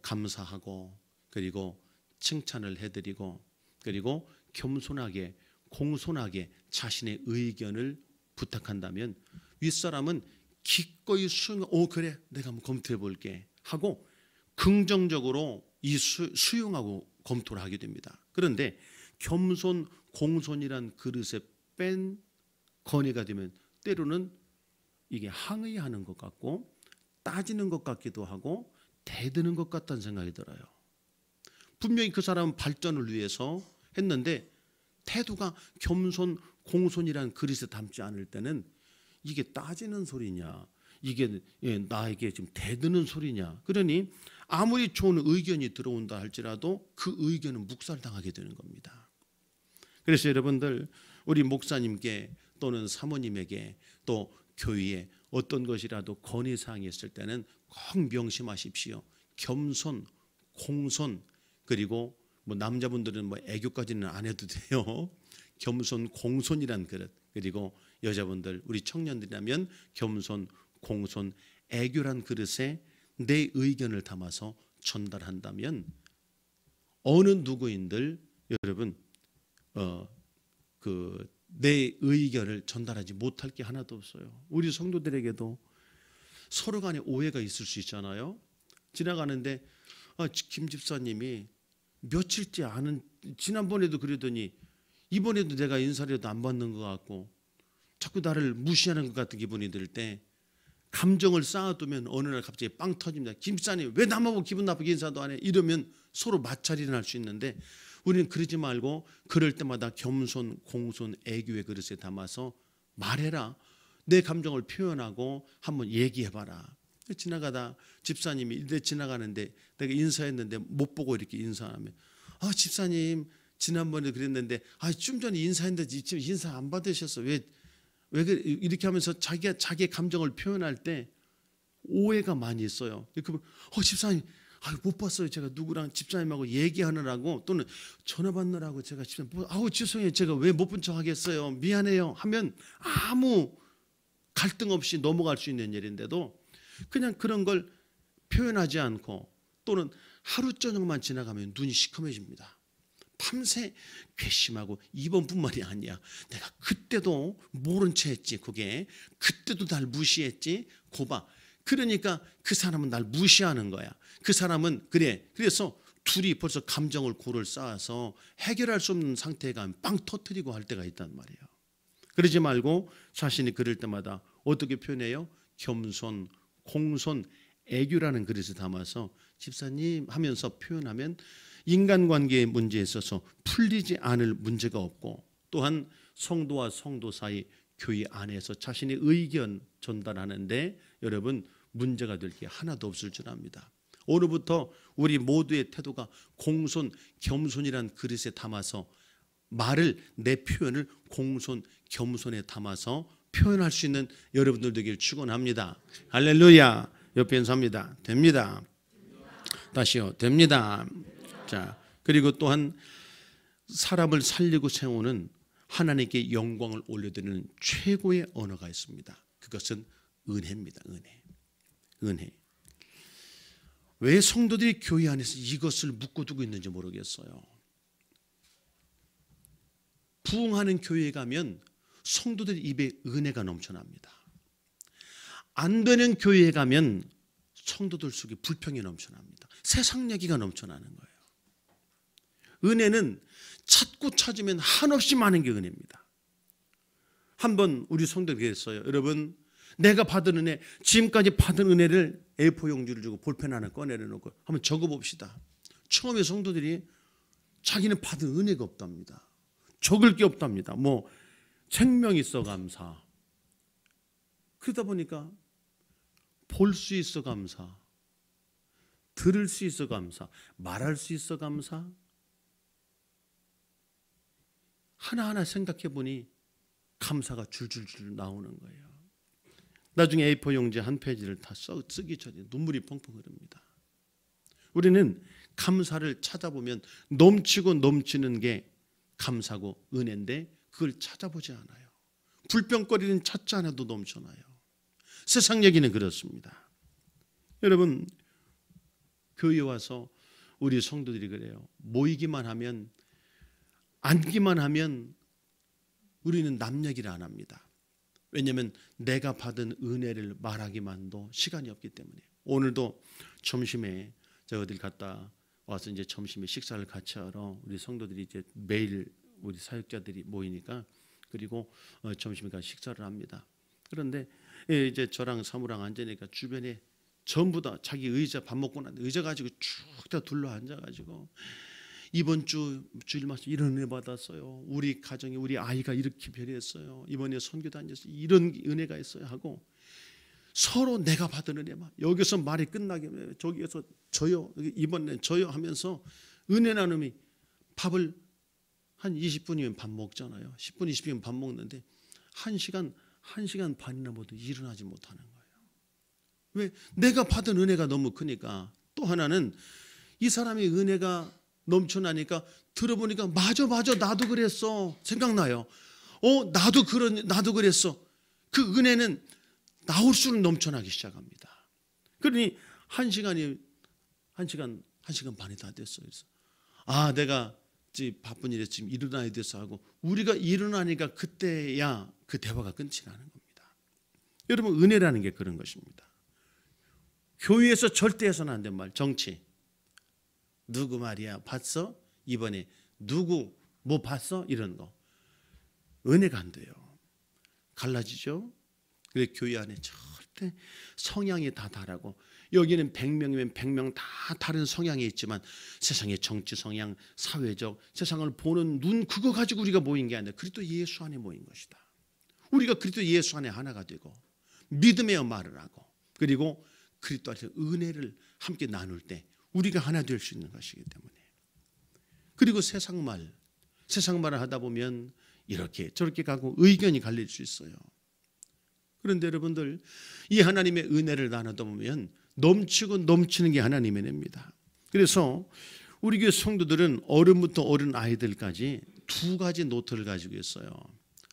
Speaker 1: 감사하고 그리고 칭찬을 해드리고 그리고 겸손하게 공손하게 자신의 의견을 부탁한다면 윗사람은 기꺼이 그래 내가 한번 검토해 볼게 하고 긍정적으로 수용하고 검토를 하게 됩니다. 그런데 겸손 공손이란 그릇에 뺀 건의가 되면 때로는 이게 항의하는 것 같고 따지는 것 같기도 하고 대드는 것 같다는 생각이 들어요. 분명히 그 사람은 발전을 위해서 했는데 태도가 겸손 공손이란 그릇에 담지 않을 때는 이게 따지는 소리냐, 이게 나에게 지금 대드는 소리냐. 그러니 아무리 좋은 의견이 들어온다 할지라도 그 의견은 묵살당하게 되는 겁니다. 그래서 여러분들, 우리 목사님께 또는 사모님에게 또 교회에 어떤 것이라도 건의사항이 있을 때는 꼭 명심하십시오. 겸손, 공손, 그리고 뭐 남자분들은 뭐 애교까지는 안 해도 돼요. 겸손, 공손이란 그릇. 그리고 여자분들, 우리 청년들이라면 겸손, 공손, 애교란 그릇에 내 의견을 담아서 전달한다면 어느 누구인들 여러분 내 의견을 전달하지 못할 게 하나도 없어요. 우리 성도들에게도 서로 간에 오해가 있을 수 있잖아요. 지나가는데 김 집사님이 며칠째 아는, 지난번에도 그러더니 이번에도 내가 인사를 해도 안 받는 것 같고 자꾸 나를 무시하는 것 같은 기분이 들 때 감정을 쌓아두면 어느 날 갑자기 빵 터집니다. 김 집사님 왜 나만 기분 나쁘게 인사도 안 해? 이러면 서로 마찰이 날 수 있는데 우리는 그러지 말고 그럴 때마다 겸손, 공손, 애교의 그릇에 담아서 말해라. 내 감정을 표현하고 한번 얘기해봐라. 지나가다 집사님이 이래 지나가는데 내가 인사했는데 못 보고 이렇게 인사하면 집사님 지난번에 그랬는데 좀 전에 인사했는데 지금 인사 안 받으셨어. 왜 이렇게 하면서 자기의 감정을 표현할 때 오해가 많이 있어요. 그러면 집사님 못 봤어요. 제가 누구랑 집사님하고 얘기하느라고 또는 전화 받느라고 제가 집사님 죄송해요. 제가 왜 못 본 척 하겠어요. 미안해요 하면 아무 갈등 없이 넘어갈 수 있는 일인데도 그냥 그런 걸 표현하지 않고 또는 하루 저녁만 지나가면 눈이 시커매집니다. 밤새 괘씸하고 이번뿐만이 아니야. 내가 그때도 모른 채 했지. 그때도 날 무시했지. 고봐. 그러니까 그 사람은 날 무시하는 거야. 그 사람은 그래서 둘이 벌써 감정을 골을 쌓아서 해결할 수 없는 상태에 가면 빵 터뜨리고 할 때가 있단 말이에요. 그러지 말고 자신이 그럴 때마다 어떻게 표현해요? 겸손, 공손, 애교라는 그릇에 담아서 집사님 하면서 표현하면 인간관계의 문제에 있어서 풀리지 않을 문제가 없고 또한 성도와 성도 사이 교회 안에서 자신의 의견 전달하는데 여러분 문제가 될 게 하나도 없을 줄 압니다. 오늘부터 우리 모두의 태도가 공손, 겸손이란 그릇에 담아서 내 표현을 공손, 겸손에 담아서 표현할 수 있는 여러분들 되길 축원합니다. 할렐루야. 옆에 인사합니다. 됩니다. 다시요. 됩니다. 자, 그리고 또한 사람을 살리고 세우는 하나님께 영광을 올려드리는 최고의 언어가 있습니다. 그것은 은혜입니다. 은혜. 왜 성도들이 교회 안에서 이것을 묶어두고 있는지 모르겠어요. 부흥하는 교회에 가면 성도들 입에 은혜가 넘쳐납니다. 안 되는 교회에 가면 성도들 속에 불평이 넘쳐납니다. 세상 얘기가 넘쳐나는 거예요. 은혜는 찾고 찾으면 한없이 많은 게 은혜입니다. 한번 우리 성도들이 그랬어요. 여러분, 내가 받은 은혜, 지금까지 받은 은혜를 A4 용지를 주고 볼펜 하나 꺼내놓고 한번 적어봅시다. 처음에 성도들이 자기는 받은 은혜가 없답니다. 적을 게 없답니다. 뭐 생명 있어 감사, 그러다 보니까 볼 수 있어 감사, 들을 수 있어 감사, 말할 수 있어 감사. 하나하나 생각해 보니 감사가 줄줄줄 나오는 거예요. 나중에 A4 용지 한 페이지를 다 쓰기 전에 눈물이 펑펑 흐릅니다. 우리는 감사를 찾아보면 넘치고 넘치는 게 감사고 은혜인데 그걸 찾아보지 않아요. 불평거리는 찾지 않아도 넘쳐나요. 세상 얘기는 그렇습니다. 여러분, 교회에 와서 우리 성도들이 그래요. 모이기만 하면, 앉기만 하면 우리는 남 얘기를 안 합니다. 왜냐하면 내가 받은 은혜를 말하기만도 시간이 없기 때문에. 오늘도 점심에 제가 어딜 갔다 와서 이제 점심에 식사를 같이 하러 우리 성도들이 이제 매일 우리 사역자들이 모이니까, 그리고 점심에 가서 식사를 합니다. 그런데 이제 저랑 사무랑 앉으니까 주변에 전부 다 자기 의자, 밥 먹고 난 의자 가지고 쭉 다 둘러 앉아가지고 이번 주일 말씀 이런 은혜 받았어요. 우리 가정에 우리 아이가 이렇게 변했어요. 이번에 선교 다녀서 이런 은혜가 있어요 하고 서로 내가 받은 은혜만, 여기서 말이 끝나게 저기에서 저요, 이번엔 저요 하면서 은혜 나눔이, 밥을 한 20분이면 밥 먹잖아요. 10분 20분이면 밥 먹는데 1시간 반이나 모두 일어나지 못하는 거예요. 왜? 내가 받은 은혜가 너무 크니까. 또 하나는 이 사람의 은혜가 넘쳐나니까 들어보니까 맞아 나도 그랬어 생각나요. 나도 그랬어. 그 은혜는 나올수록 넘쳐나기 시작합니다. 그러니 1시간 반이 다 됐어요. 그래서 내가 바쁜 일에 지금 일어나야 돼서 하고, 우리가 일어나니까 그때야 그 대화가 끊지 않는 겁니다. 여러분, 은혜라는 게 그런 것입니다. 교회에서 절대 해서는 안 된 말, 정치. 누구 말이야 봤어? 이번에 누구 뭐 봤어? 이런 거 은혜가 안 돼요. 갈라지죠. 그래서 교회 안에 절대 성향이 다 다르고, 여기는 100명이면 100명 다 다른 성향이 있지만 세상의 정치 성향, 사회적, 세상을 보는 눈, 그거 가지고 우리가 모인 게 아니라 그리스도 예수 안에 모인 것이다. 우리가 그리스도 예수 안에 하나가 되고 믿음의 말을 하고, 그리고 그리스도 안에서 은혜를 함께 나눌 때 우리가 하나 될 수 있는 것이기 때문에. 그리고 세상 말을 하다 보면 이렇게 저렇게 가고 의견이 갈릴 수 있어요. 그런데 여러분들, 이 하나님의 은혜를 나누다 보면 넘치고 넘치는 게 하나님의 은혜입니다. 그래서 우리 교회 성도들은 어른부터 어른 아이들까지 두 가지 노트를 가지고 있어요.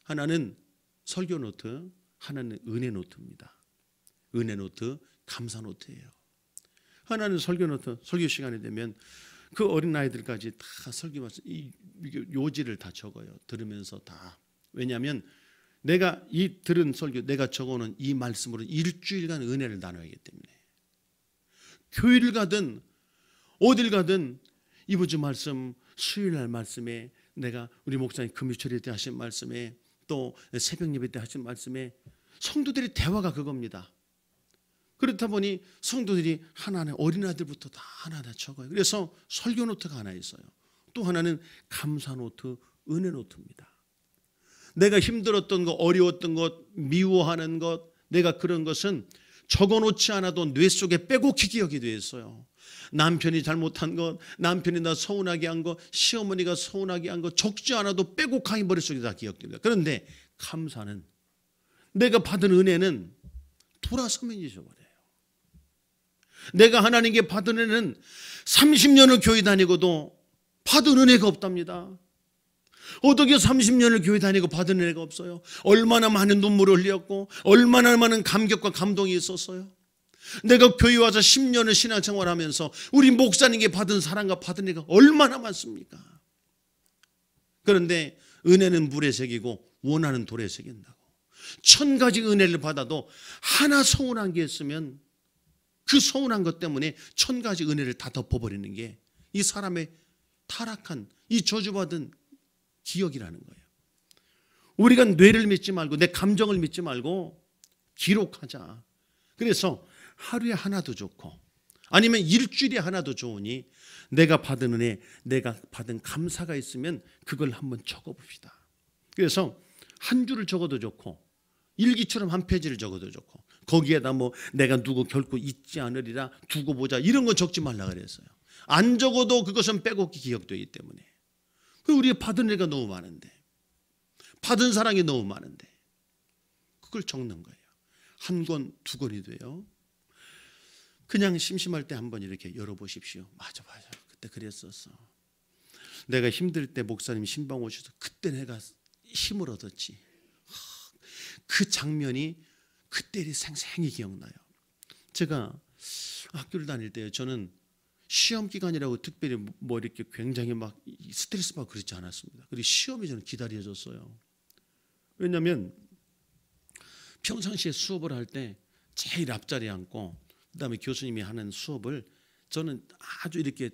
Speaker 1: 하나는 설교 노트, 하나는 은혜 노트입니다. 은혜 노트, 감사 노트예요. 하나는 설교 노트, 설교 시간이 되면 그 어린 아이들까지 다 설교하면서 이 요지를 다 적어요. 들으면서 다. 왜냐하면 내가 이 들은 설교, 내가 적어놓은 이 말씀으로 일주일간 은혜를 나눠야 하기 때문에. 교회를 가든 어딜 가든 이번 주 말씀, 수요일 날 말씀에, 내가 우리 목사님 금요철에 때 하신 말씀에, 또 새벽 예배 때 하신 말씀에 성도들의 대화가 그겁니다. 그렇다 보니 성도들이 하나하나, 어린아이들부터 다 하나하나 적어요. 그래서 설교 노트가 하나 있어요. 또 하나는 감사 노트, 은혜 노트입니다. 내가 힘들었던 것, 어려웠던 것, 미워하는 것, 내가 그런 것은 적어놓지 않아도 뇌 속에 빼곡히 기억이 되어 있어요. 남편이 잘못한 것, 남편이 나 서운하게 한 것, 시어머니가 서운하게 한 것, 적지 않아도 빼곡하게 머릿속에 다 기억됩니다. 그런데 감사는, 내가 받은 은혜는 돌아서면 잊어버려요. 내가 하나님께 받은 은혜는 30년을 교회 다니고도 받은 은혜가 없답니다. 어떻게 30년을 교회 다니고 받은 은혜가 없어요? 얼마나 많은 눈물을 흘렸고 얼마나 많은 감격과 감동이 있었어요. 내가 교회 와서 10년을 신앙생활하면서 우리 목사님께 받은 사랑과 받은 은혜가 얼마나 많습니까? 그런데 은혜는 물에 새기고 원하는 돌에 새긴다고. 1000가지 은혜를 받아도 하나 서운한 게 있으면 그 서운한 것 때문에 1000가지 은혜를 다 덮어버리는 게 이 사람의 타락한 이 저주받은 기억이라는 거예요. 우리가 뇌를 믿지 말고 내 감정을 믿지 말고 기록하자. 그래서 하루에 하나도 좋고 아니면 일주일에 하나도 좋으니 내가 받은 은혜, 내가 받은 감사가 있으면 그걸 한번 적어봅시다. 그래서 한 줄을 적어도 좋고 일기처럼 한 페이지를 적어도 좋고 거기에다 뭐 내가 누구 결코 잊지 않으리라 두고 보자 이런 거 적지 말라 그랬어요. 안 적어도 그것은 빼곡히 기억되기 때문에. 우리가 받은 은혜가 너무 많은데 받은 사랑이 너무 많은데 그걸 적는 거예요. 한 권, 두 권이 돼요. 그냥 심심할 때 한번 이렇게 열어보십시오. 맞아 그때 그랬었어. 내가 힘들 때 목사님 신방 오셔서 그때 내가 힘을 얻었지. 그 장면이 그때 생생히 기억나요. 제가 학교를 다닐 때 저는 시험 기간이라고 특별히 뭐 이렇게 굉장히 막 스트레스 받고 그렇지 않았습니다. 그리고 시험이 저는 기다려졌어요. 왜냐하면 평상시에 수업을 할 때 제일 앞자리에 앉고 그다음에 교수님이 하는 수업을 저는 아주 이렇게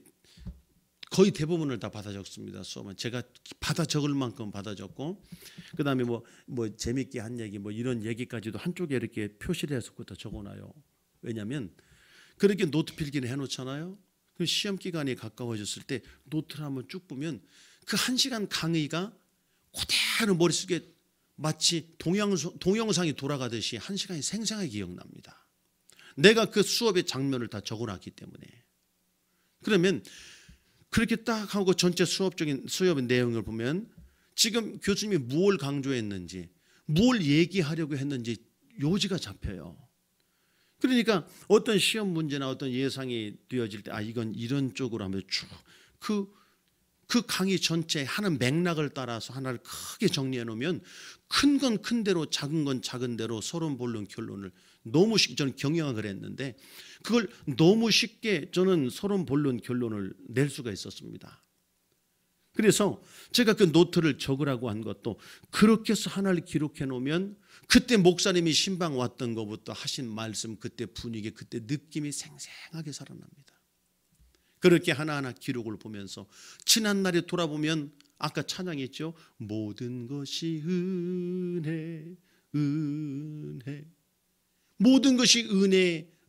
Speaker 1: 거의 대부분을 다 받아 적습니다. 수업은 제가 받아 적을 만큼 받아 적고 그다음에 뭐 재밌게 한 얘기 뭐 이런 얘기까지도 한쪽에 이렇게 표시를 해서 그것도 적어놔요. 왜냐하면 그렇게 노트 필기를 해놓잖아요. 그 시험 기간이 가까워졌을 때 노트를 한번 쭉 보면 그 1시간 강의가 그대로 머릿속에 마치 동영상이 돌아가듯이 1시간이 생생하게 기억납니다. 내가 그 수업의 장면을 다 적어놨기 때문에. 그러면 그렇게 딱 하고 전체 수업의 내용을 보면 지금 교수님이 무엇을 강조했는지 무엇을 얘기하려고 했는지 요지가 잡혀요. 그러니까 어떤 시험 문제나 어떤 예상이 되어질 때 이건 이런 쪽으로 하면 쭉 그 강의 전체 하는 맥락을 따라서 하나를 크게 정리해 놓으면 큰 건 큰 대로 작은 건 작은 대로 서론 본론 결론을 너무 쉽게 저는 경영학을 했는데 그걸 너무 쉽게 저는 서론 본론 결론을 낼 수가 있었습니다. 그래서 제가 그 노트를 적으라고 한 것도 그렇게 해서 하나를 기록해 놓으면 그때 목사님이 신방 왔던 것부터 하신 말씀 그때 분위기 그때 느낌이 생생하게 살아납니다. 그렇게 하나하나 기록을 보면서 지난날에 돌아보면 아까 찬양했죠. 모든 것이 은혜 모든 것이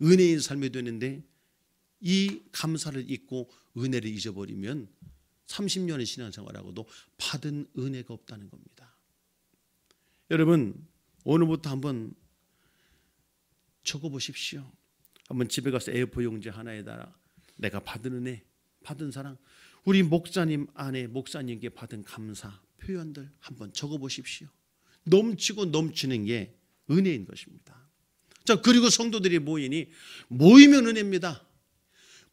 Speaker 1: 은혜인 삶이 되는데 이 감사를 잊고 은혜를 잊어버리면 30년의 신앙생활하고도 받은 은혜가 없다는 겁니다. 여러분 오늘부터 한번 적어보십시오. 한번 집에 가서 A4 용지 하나에다가 내가 받은 은혜, 받은 사랑, 우리 목사님 안에 목사님께 받은 감사 표현들 한번 적어보십시오. 넘치고 넘치는 게 은혜인 것입니다. 자, 그리고 성도들이 모이면 은혜입니다.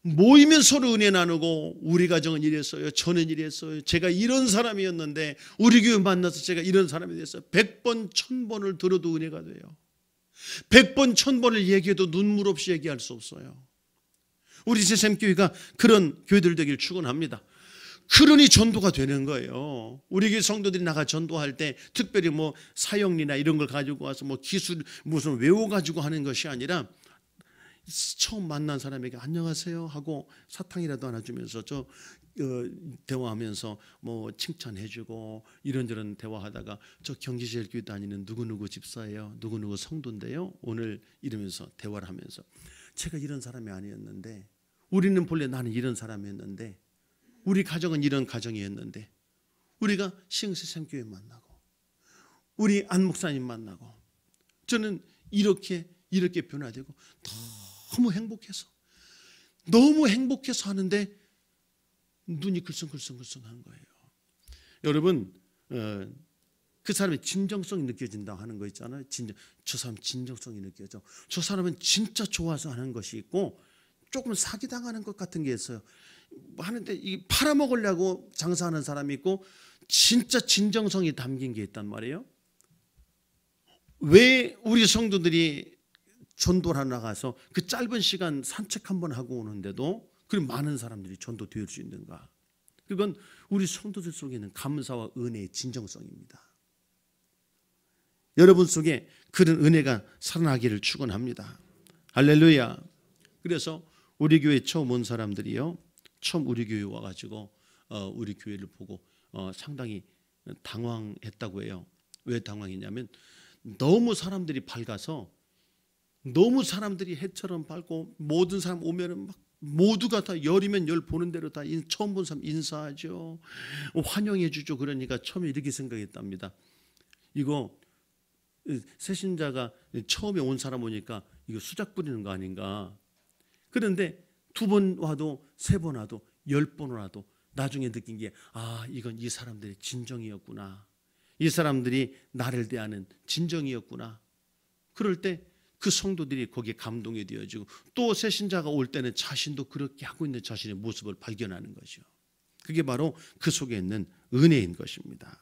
Speaker 1: 모이면 서로 은혜 나누고 우리 가정은 이랬어요. 저는 이랬어요. 제가 이런 사람이었는데 우리 교회 만나서 제가 이런 사람이 됐어요. 100번 1000번을 들어도 은혜가 돼요. 100번 1000번을 얘기해도 눈물 없이 얘기할 수 없어요. 우리 제샘교회가 그런 교회들 되길 축원합니다. 그러니 전도가 되는 거예요. 우리 교회 성도들이 나가 전도할 때 특별히 뭐 사역리나 이런 걸 가지고 와서 뭐 기술 무슨 외워가지고 하는 것이 아니라 처음 만난 사람에게 안녕하세요 하고 사탕이라도 하나 주면서 대화하면서 뭐 칭찬해주고 이런저런 대화하다가 저 경기제일교회 다니는 누구누구 집사예요. 누구누구 성도인데요. 오늘 이러면서 대화를 하면서 제가 이런 사람이 아니었는데 우리는 본래 나는 이런 사람이었는데 우리 가정은 이런 가정이었는데 우리가 시흥세샘교회 만나고 우리 안 목사님 만나고 저는 이렇게 변화되고 너무 행복해서 하는데 눈이 글썽글썽한 거예요. 여러분 그 사람의 진정성이 느껴진다고 하는 거 있잖아요. 저 사람 진정성이 느껴져. 저 사람은 진짜 좋아서 하는 것이 있고 조금 사기당하는 것 같은 게 있어요. 하는데 이 팔아먹으려고 장사하는 사람이 있고 진짜 진정성이 담긴 게 있단 말이에요. 왜 우리 성도들이 전도를 하러 나가서 그 짧은 시간 산책 한번 하고 오는데도 그런 많은 사람들이 전도될 수 있는가? 그건 우리 성도들 속에 있는 감사와 은혜의 진정성입니다. 여러분 속에 그런 은혜가 살아나기를 축원합니다. 할렐루야. 그래서 우리 교회 처음 온 사람들이요, 처음 우리 교회 와가지고 우리 교회를 보고 상당히 당황했다고 해요. 왜 당황했냐면 너무 사람들이 밝아서, 너무 사람들이 해처럼 밝고 모든 사람 오면은 막 모두가 다 열이면 열 보는 대로 다 처음 본 사람 인사하죠, 환영해 주죠. 그러니까 처음에 이렇게 생각했답니다. 이거 새신자가 처음에 온 사람 오니까 이거 수작 부리는 거 아닌가. 그런데 2번 와도 3번 와도 10번 와도 나중에 느낀 게, 이건 이 사람들의 진정이었구나. 이 사람들이 나를 대하는 진정이었구나. 그럴 때 그 성도들이 거기에 감동이 되어지고, 또 새신자가 올 때는 자신도 그렇게 하고 있는 자신의 모습을 발견하는 거죠. 그게 바로 그 속에 있는 은혜인 것입니다.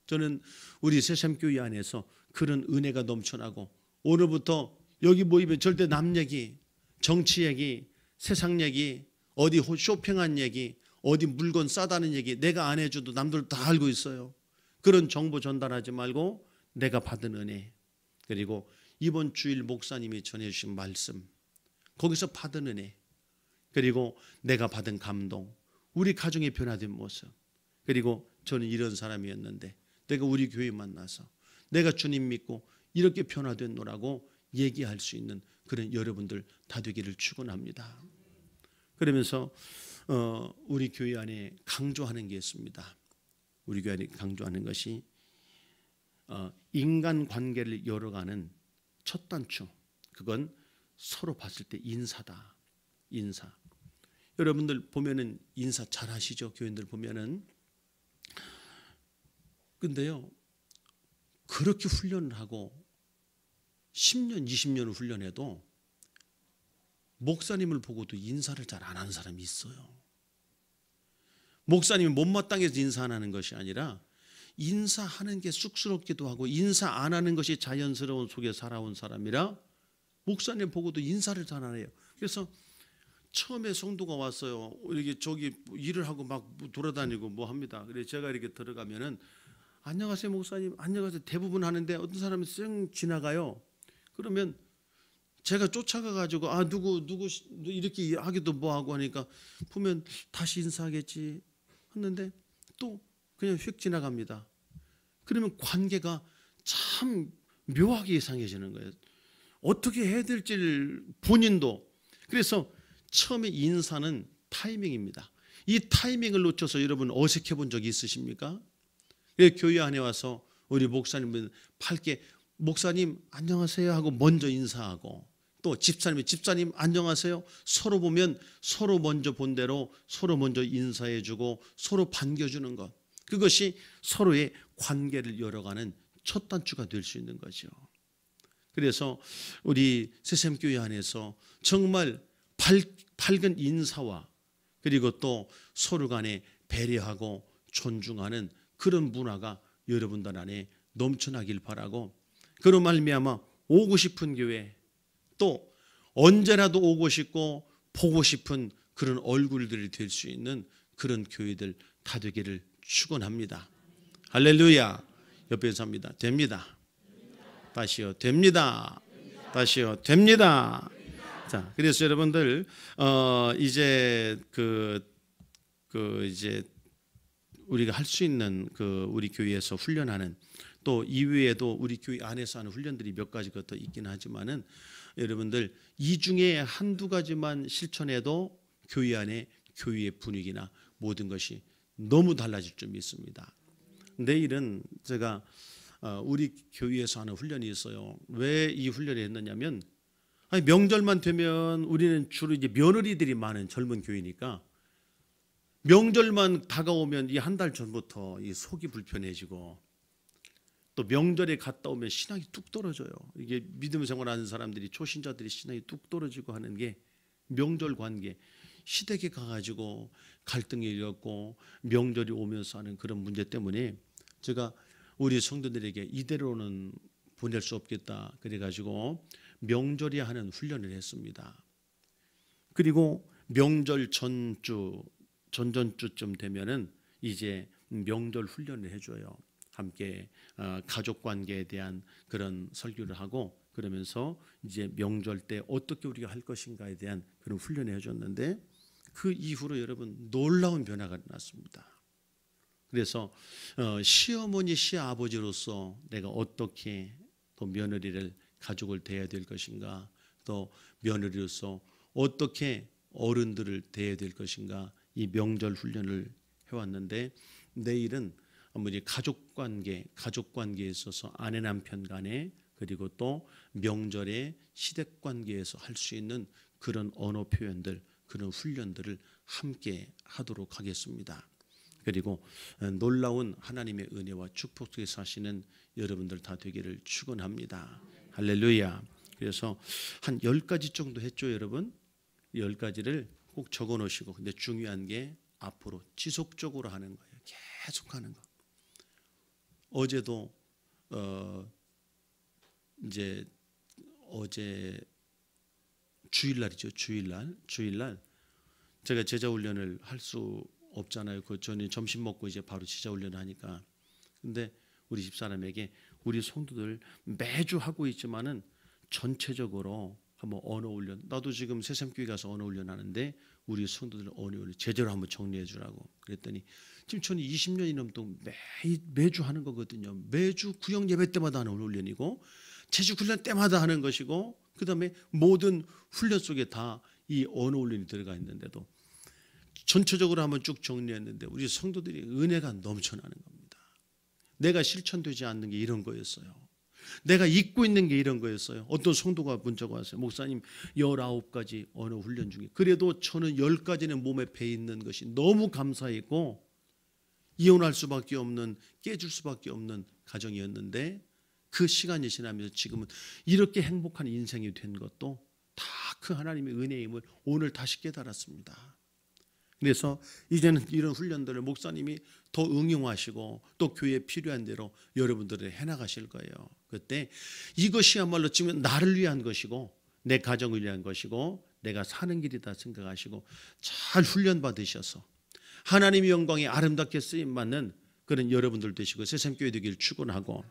Speaker 1: 저는 우리 새샘교회 안에서 그런 은혜가 넘쳐나고, 오늘부터 여기 모이면 절대 남 얘기, 정치 얘기, 세상 얘기, 어디 쇼핑한 얘기, 어디 물건 싸다는 얘기 내가 안 해줘도 남들 다 알고 있어요. 그런 정보 전달하지 말고 내가 받은 은혜, 그리고 이번 주일 목사님이 전해주신 말씀, 거기서 받은 은혜, 그리고 내가 받은 감동, 우리 가정의 변화된 모습, 그리고 저는 이런 사람이었는데 내가 우리 교회 만나서 내가 주님 믿고 이렇게 변화됐노라고 얘기할 수 있는 그런 여러분들 다 되기를 축원합니다. 그러면서 우리 교회 안에 강조하는 게 있습니다. 우리 교회 안에 강조하는 것이 인간관계를 열어가는 첫 단추, 그건 서로 봤을 때 인사다. 인사. 여러분들 보면은 인사 잘 하시죠? 교인들 보면은. 근데요, 그렇게 훈련을 하고 10년, 20년을 훈련해도 목사님을 보고도 인사를 잘 안 하는 사람이 있어요. 목사님이 못마땅해서 인사 안 하는 것이 아니라 인사하는 게 쑥스럽기도 하고 인사 안 하는 것이 자연스러운 속에 살아온 사람이라 목사님 보고도 인사를 잘 안 해요. 그래서 처음에 성도가 왔어요. 이렇게 저기 일을 하고 막 돌아다니고 뭐 합니다. 그래서 제가 이렇게 들어가면은 안녕하세요 목사님, 안녕하세요 대부분 하는데 어떤 사람이 쌩 지나가요. 그러면 제가 쫓아가 가지고 누구 이렇게 하기도 뭐 하고 하니까 보면 다시 인사하겠지 했는데 또 그냥 휙 지나갑니다. 그러면 관계가 참 묘하게 이상해지는 거예요. 어떻게 해야 될지를 본인도. 그래서 처음에 인사는 타이밍입니다. 이 타이밍을 놓쳐서 여러분 어색해 본 적이 있으십니까? 교회 안에 와서 우리 목사님은 밝게 목사님 안녕하세요 하고 먼저 인사하고, 또 집사님 안녕하세요, 서로 보면 서로 먼저 본 대로 서로 먼저 인사해 주고 서로 반겨주는 것, 그것이 서로의 관계를 열어가는 첫 단추가 될 수 있는 거죠. 그래서 우리 새샘교회 안에서 정말 밝은 인사와 그리고 또 서로 간에 배려하고 존중하는 그런 문화가 여러분들 안에 넘쳐나길 바라고, 그런 말미암아 오고 싶은 교회, 또 언제라도 오고 싶고 보고 싶은 그런 얼굴들이 될 수 있는 그런 교회들 다 되기를 축원합니다. 할렐루야. 옆에서 합니다. 됩니다. 다시요. 됩니다. 다시요. 됩니다. 자, 그래서 여러분들 이제 이제 우리가 할 수 있는 우리 교회에서 훈련하는, 또 이외에도 우리 교회 안에서 하는 훈련들이 몇 가지가 더 있긴 하지만은 여러분들 이 중에 한두 가지만 실천해도 교회 안에 교회의 분위기나 모든 것이 너무 달라질 점 있습니다. 내일은 제가 우리 교회에서 하는 훈련이 있어요. 왜 이 훈련을 했느냐면, 명절만 되면 우리는 주로 이제 며느리들이 많은 젊은 교회니까 명절만 다가오면 이 한 달 전부터 이 속이 불편해지고, 또 명절에 갔다 오면 신앙이 뚝 떨어져요. 이게 믿음 생활하는 사람들이, 초신자들이 신앙이 뚝 떨어지고 하는 게 명절 관계, 시댁에 가가지고 갈등이 일었고 명절이 오면서 하는 그런 문제 때문에 제가 우리 성도들에게 이대로는 보낼 수 없겠다. 그래가지고 명절이 하는 훈련을 했습니다. 그리고 명절 전전주쯤 되면은 이제 명절 훈련을 해줘요. 함께 가족 관계에 대한 그런 설교를 하고 그러면서 이제 명절 때 어떻게 우리가 할 것인가에 대한 그런 훈련을 해줬는데 그 이후로 여러분 놀라운 변화가 났습니다. 그래서 시어머니 시아버지로서 내가 어떻게 또 며느리를 가족을 대해야 될 것인가 또 며느리로서 어떻게 어른들을 대해야 될 것인가 이 명절 훈련을 해왔는데 내일은 아무리 가족 관계에 있어서 아내 남편 간에 그리고 또 명절의 시댁 관계에서 할 수 있는 그런 언어 표현들 그런 훈련들을 함께 하도록 하겠습니다. 그리고 놀라운 하나님의 은혜와 축복 속에 사시는 여러분들 다 되기를 축원합니다. 할렐루야. 그래서 한 10가지 정도 했죠, 여러분. 10가지를 꼭 적어 놓으시고 근데 중요한 게 앞으로 지속적으로 하는 거예요. 계속 하는 거. 어제도 이제 어제 주일날이죠. 주일날 제가 제자 훈련을 할 수 없잖아요. 그 전에 점심 먹고 이제 바로 제자 훈련을 하니까. 근데 우리 집사람에게 우리 성도들 매주 하고 있지만은 전체적으로 한번 언어 훈련. 나도 지금 새샘교회 가서 언어 훈련 하는데 우리 성도들 언어 훈련 제대로 한번 정리해 주라고. 그랬더니 지금 저는 20년이 넘도록 매주 하는 거거든요. 매주 구역 예배 때마다 하는 훈련이고 제주 훈련 때마다 하는 것이고 그다음에 모든 훈련 속에 다 이 언어 훈련이 들어가 있는데도 전체적으로 한번 쭉 정리했는데 우리 성도들이 은혜가 넘쳐나는 겁니다. 내가 실천되지 않는 게 이런 거였어요. 내가 잊고 있는 게 이런 거였어요. 어떤 성도가 문자가 왔어요. 목사님 19가지 언어 훈련 중에 그래도 저는 10가지는 몸에 배 있는 것이 너무 감사했고 이혼할 수밖에 없는 깨질 수밖에 없는 가정이었는데 그 시간이 지나면서 지금은 이렇게 행복한 인생이 된 것도 다 그 하나님의 은혜임을 오늘 다시 깨달았습니다. 그래서 이제는 이런 훈련들을 목사님이 더 응용하시고 또 교회에 필요한 대로 여러분들을 해나가실 거예요. 그때 이것이야말로 지금 나를 위한 것이고 내 가정을 위한 것이고 내가 사는 길이다 생각하시고 잘 훈련받으셔서 하나님의 영광에 아름답게 쓰임받는 그런 여러분들 되시고 새샘교회 되길 축원하고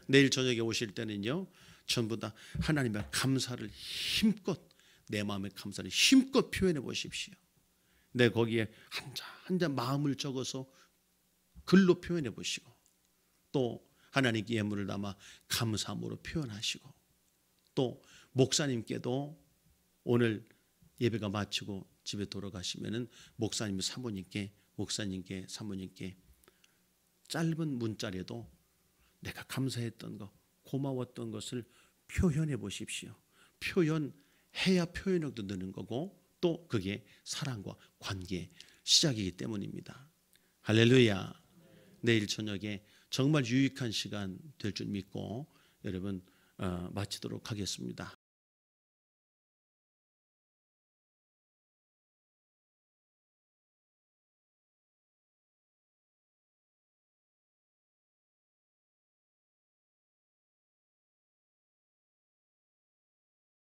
Speaker 1: 내일 저녁에 오실 때는요 전부 다 하나님의 감사를 힘껏 내 마음의 감사를 힘껏 표현해 보십시오. 내 거기에 한자 마음을 적어서 글로 표현해 보시고 또 하나님께 예물을 담아 감사함으로 표현하시고 또 목사님께도 오늘 예배가 마치고 집에 돌아가시면은 목사님 사모님께 사모님께 짧은 문자라도 내가 감사했던 것 고마웠던 것을 표현해 보십시오. 표현해야 표현력도 느는 거고 또 그게 사랑과 관계의 시작이기 때문입니다. 할렐루야. 내일 저녁에 정말 유익한 시간 될 줄 믿고 여러분 마치도록 하겠습니다.